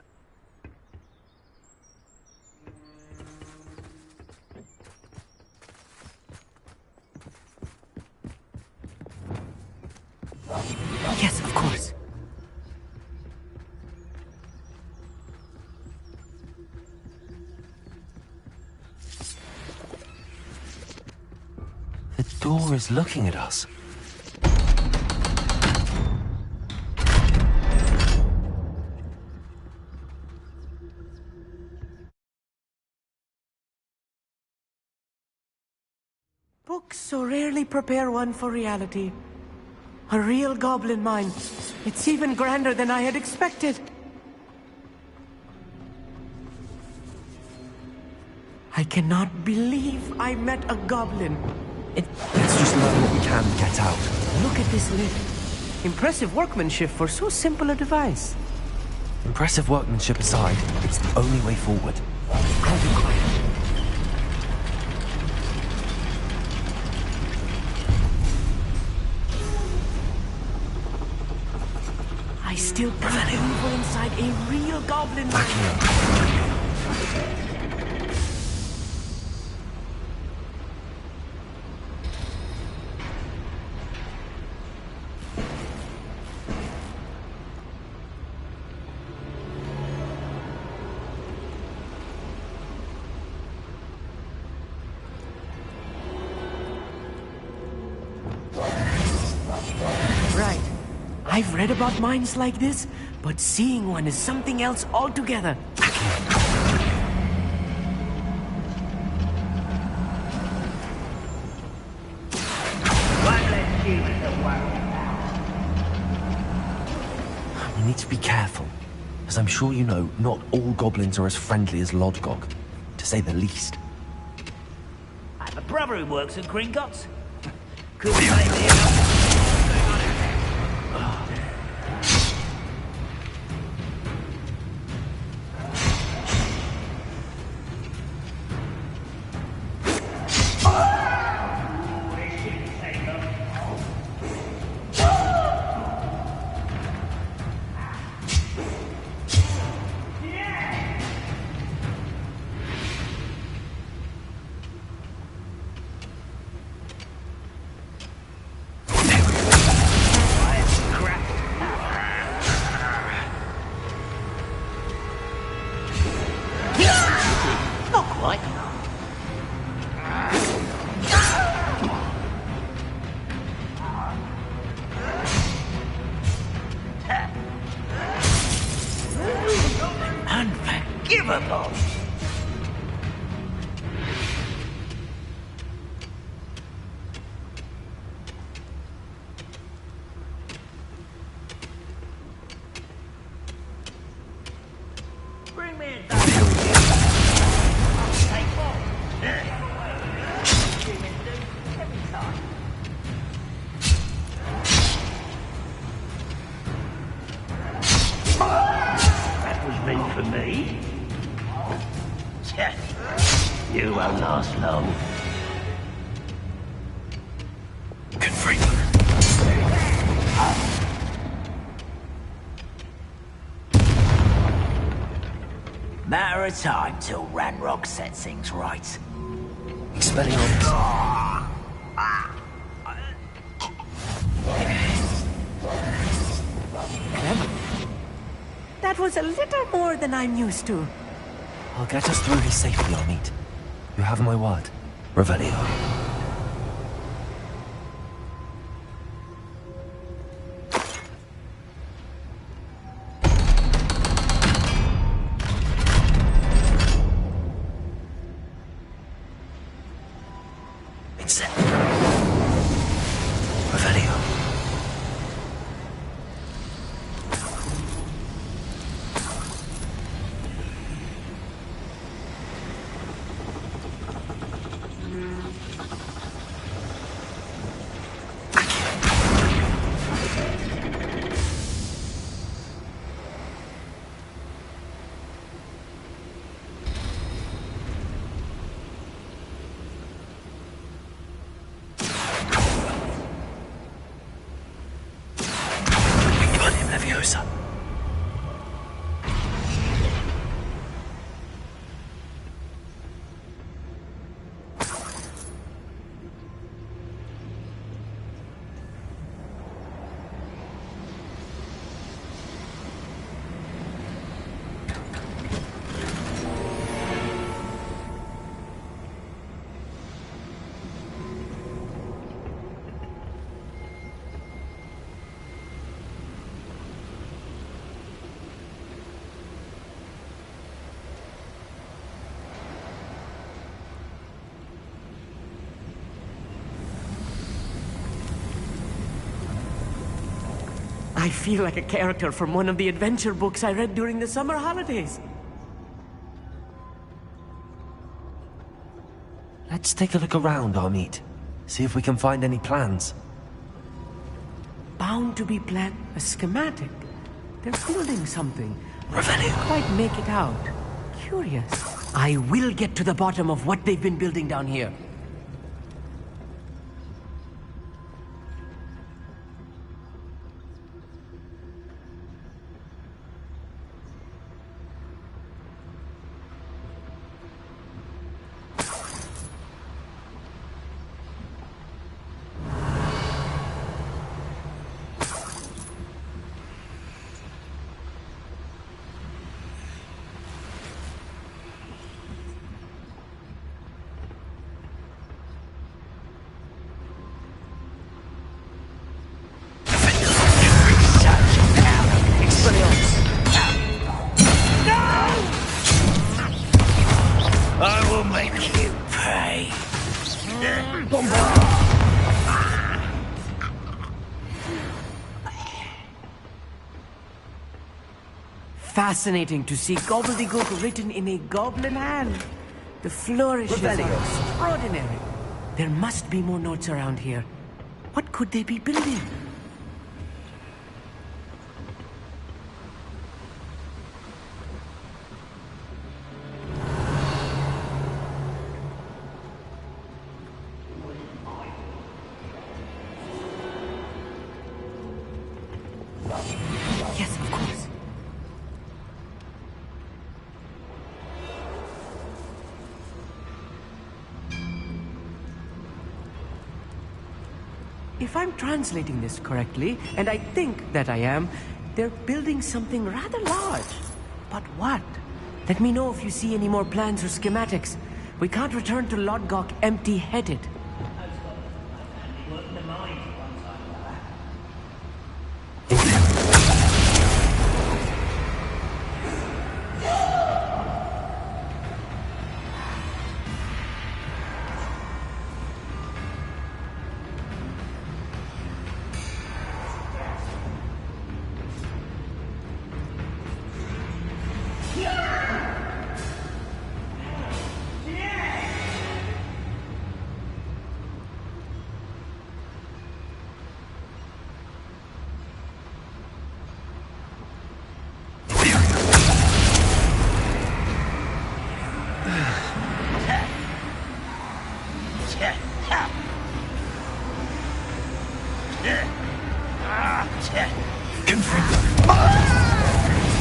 Yes, of course. The door is looking at us. Books so rarely prepare one for reality. A real goblin mine. It's even grander than I had expected. I cannot believe I met a goblin. Let's just learn what we can and get out. Look at this lid. Impressive workmanship for so simple a device. Impressive workmanship aside, it's the only way forward. I'll be quiet. I still can't believe we're inside a real goblin mine. Right. I've read about mines like this, but seeing one is something else altogether. We need to be careful. As I'm sure you know, not all goblins are as friendly as Lodgok, to say the least. I have a brother who works at Gringotts. Could be maybe unforgivable. Bring me a take more. won't last long. Good freak. Matter of time till Ranrock sets things right. Expelliarmus. That was a little more than I'm used to. I'll get us through this safely, Amit. You have my word. Revelio. It's set. Revelio. Leviosa. I feel like a character from one of the adventure books I read during the summer holidays. Let's take a look around, Amit. See if we can find any plans. Bound to be a schematic. They're building something. Revelio. Can't quite make it out. Curious. I will get to the bottom of what they've been building down here. I will make you pay. Fascinating to see gobbledygook written in a goblin hand. The flourishes are extraordinary. There must be more notes around here. What could they be building? Yes, of course. If I'm translating this correctly, and I think that I am, they're building something rather large. But what? Let me know if you see any more plans or schematics. We can't return to Lodgok empty-headed.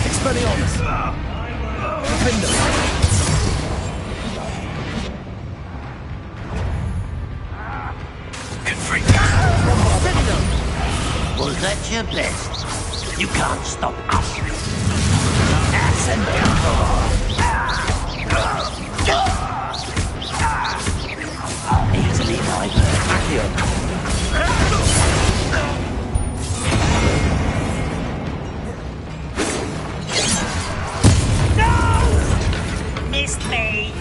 Expelliarmus! Defender! Was that your best? You can't stop us. Ass and easily No! Missed me!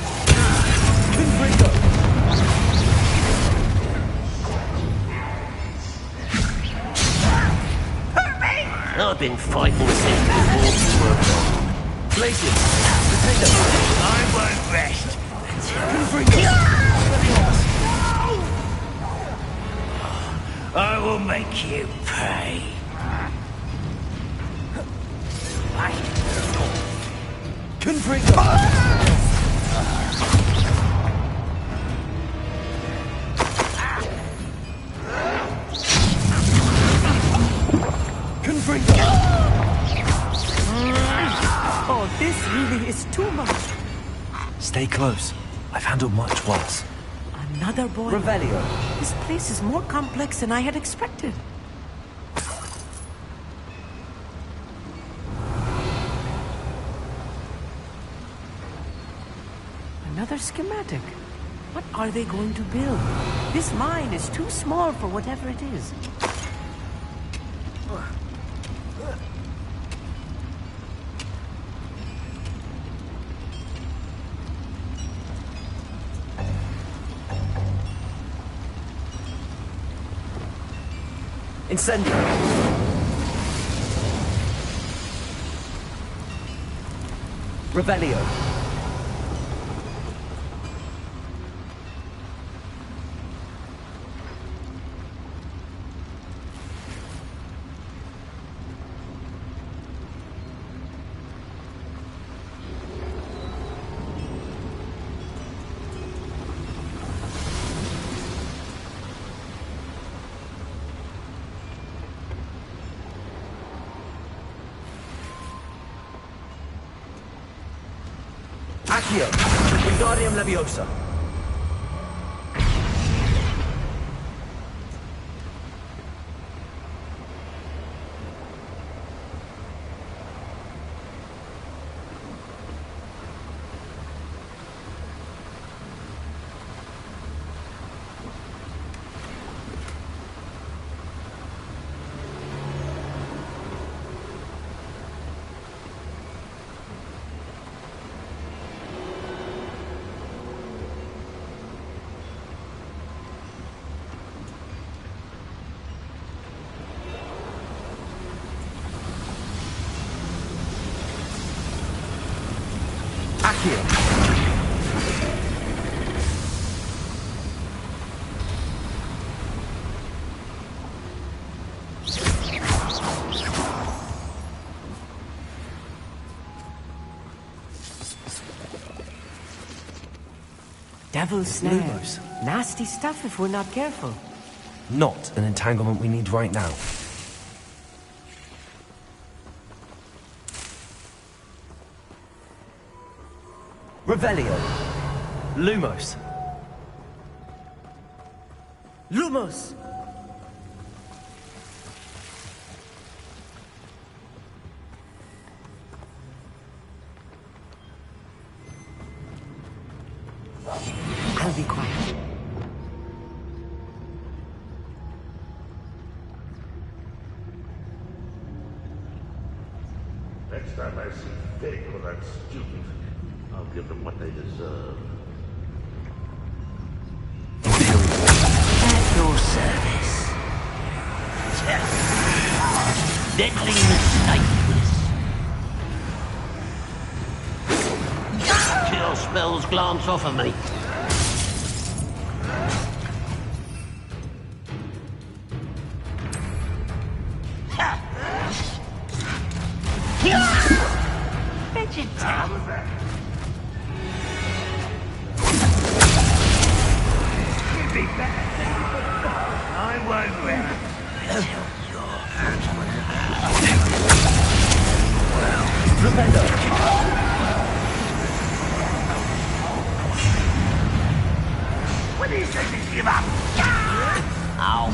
I've been fighting since before you were born. Places! I won't rest I will make you pay. Oh, this really is too much. Stay close. I've handled much worse. Another boy. Revelio. This place is more complex than I had expected. Another schematic. What are they going to build? This mine is too small for whatever it is. Incendio! Revelio! Accio! Wingardium Leviosa! Devil's snare. Lumos. Nasty stuff if we're not careful. Not an entanglement we need right now. Revelio! Lumos. Lumos! I'll be quiet. Next time I see Fig or that student, I'll give them what they deserve. At your service. Deadly mistake. Chill spells glance off of me. He says he's give up. Ow.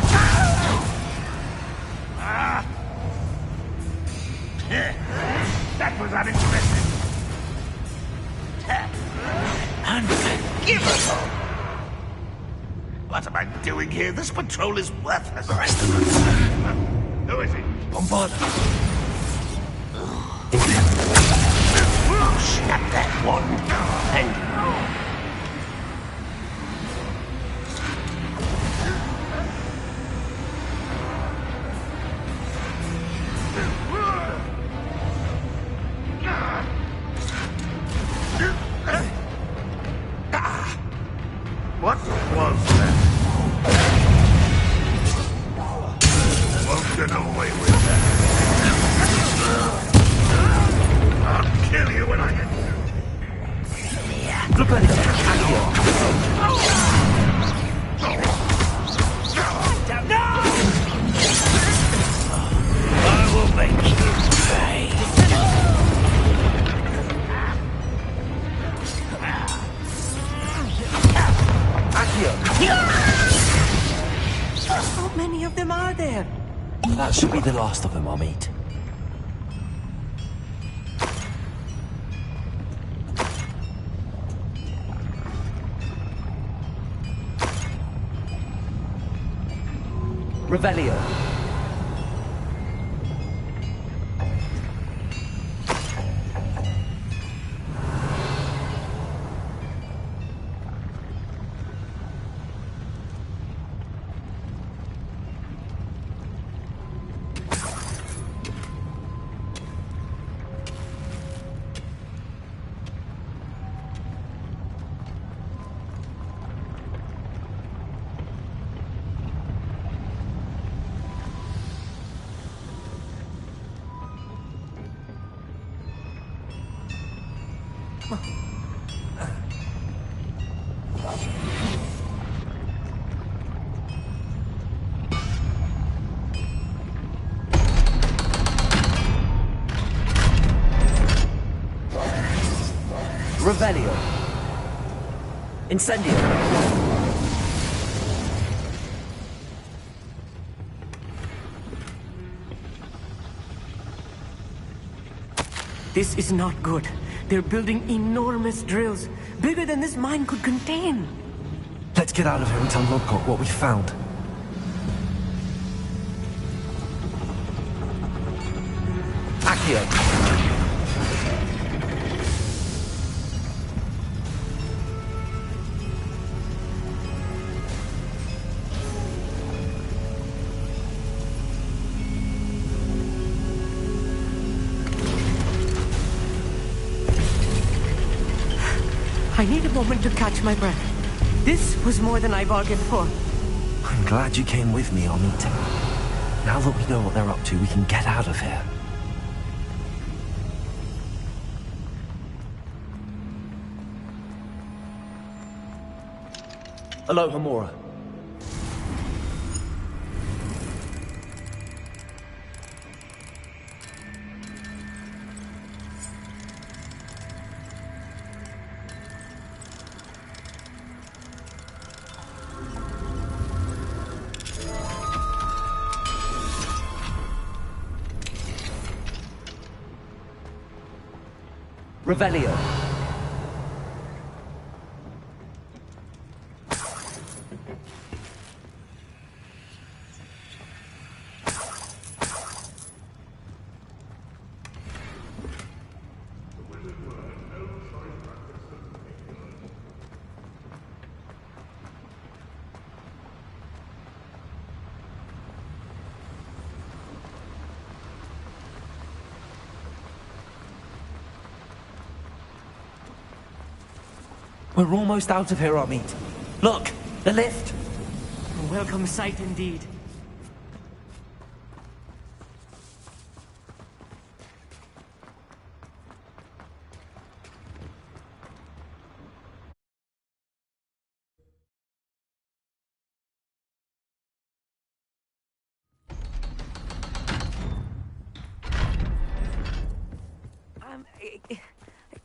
That was unexpected. Unforgivable. What am I doing here? This patrol is worthless. The rest of them. Who is he? Bombarda. Shut that one. And What was that? Won't get away with that. I'll kill you when I get I will make you pay. How many of them are there? That should be the last of them I'll meet. Revelio. Revelio. Incendio. This is not good. They're building enormous drills, bigger than this mine could contain. Let's get out of here and tell Lodcock what we found. Accio. I need a moment to catch my breath. This was more than I bargained for. I'm glad you came with me, Amit. Now that we know what they're up to, we can get out of here. Aloha Mora. Revelio. We're almost out of here, Amit. Look, the lift. A welcome sight indeed.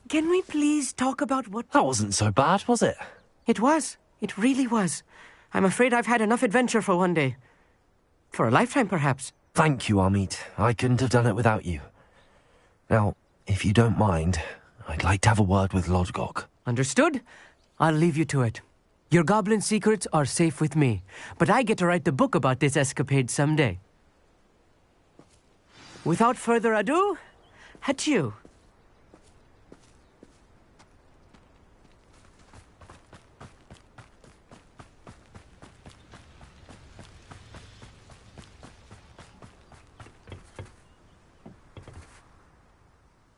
Can we please talk about what... That wasn't so bad, was it? It was. It really was. I'm afraid I've had enough adventure for one day. For a lifetime, perhaps. Thank you, Amit. I couldn't have done it without you. Now, if you don't mind, I'd like to have a word with Lodgok. Understood? I'll leave you to it. Your goblin secrets are safe with me, but I get to write the book about this escapade someday. Without further ado, adieu.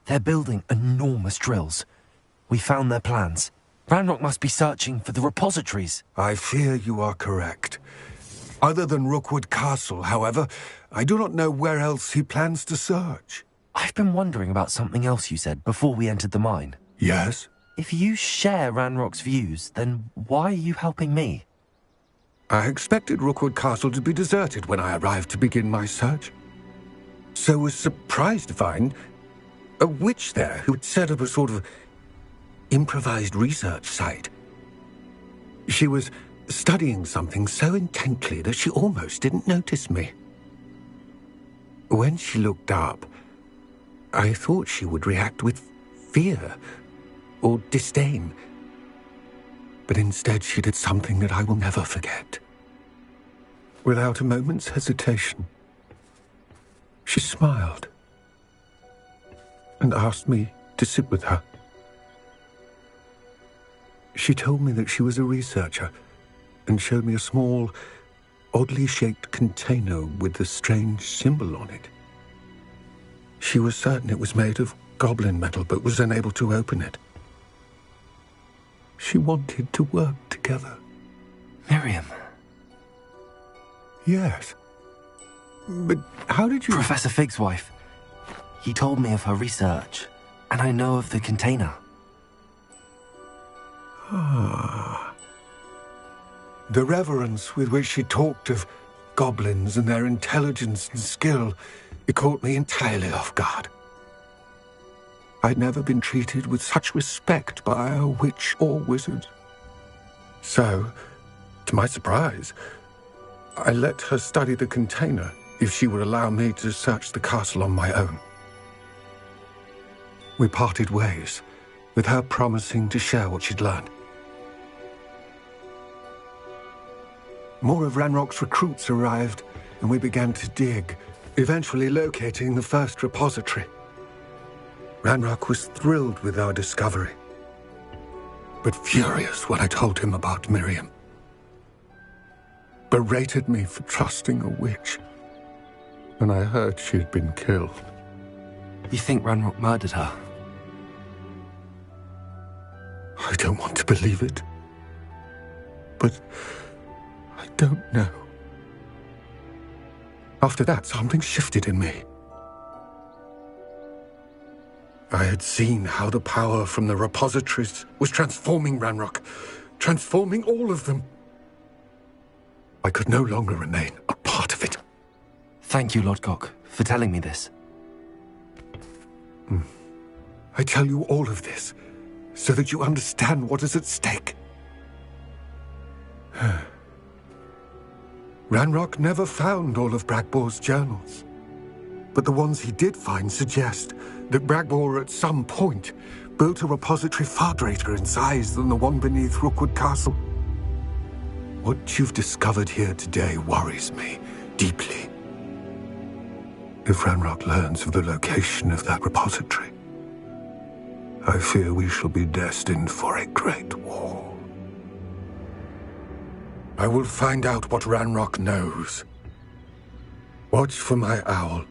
They're building enormous drills. We found their plans. Ranrock must be searching for the repositories. I fear you are correct. Other than Rookwood Castle, however, I do not know where else he plans to search. I've been wondering about something else you said before we entered the mine. Yes? If you share Ranrock's views, then why are you helping me? I expected Rookwood Castle to be deserted when I arrived to begin my search. So was surprised to find a witch there who had set up a sort of improvised research site. She was studying something so intently that she almost didn't notice me. When she looked up, I thought she would react with fear or disdain. But instead she did something that I will never forget. Without a moment's hesitation, she smiled and asked me to sit with her. She told me that she was a researcher and showed me a small, oddly shaped container with a strange symbol on it. She was certain it was made of goblin metal, but was unable to open it. She wanted to work together. Miriam. Yes. But how did you... Professor Fig's wife. He told me of her research, and I know of the container. Ah. The reverence with which she talked of goblins and their intelligence and skill, it caught me entirely off guard. I'd never been treated with such respect by a witch or wizard. So, to my surprise, I let her study the container if she would allow me to search the castle on my own. We parted ways, with her promising to share what she'd learned. More of Ranrock's recruits arrived, and we began to dig, eventually locating the first repository. Ranrock was thrilled with our discovery, but furious when I told him about Miriam. Berated me for trusting a witch, and I heard she had been killed. You think Ranrock murdered her? I don't want to believe it, but I don't know. After that, something shifted in me. I had seen how the power from the repositories was transforming Ranrock, transforming all of them. I could no longer remain a part of it. Thank you, Lodgok, for telling me this. I tell you all of this so that you understand what is at stake. Ranrock never found all of Bragbor's journals, but the ones he did find suggest that Bragbor at some point built a repository far greater in size than the one beneath Rookwood Castle. What you've discovered here today worries me deeply. If Ranrock learns of the location of that repository, I fear we shall be destined for a great war. I will find out what Ranrock knows. Watch for my owl.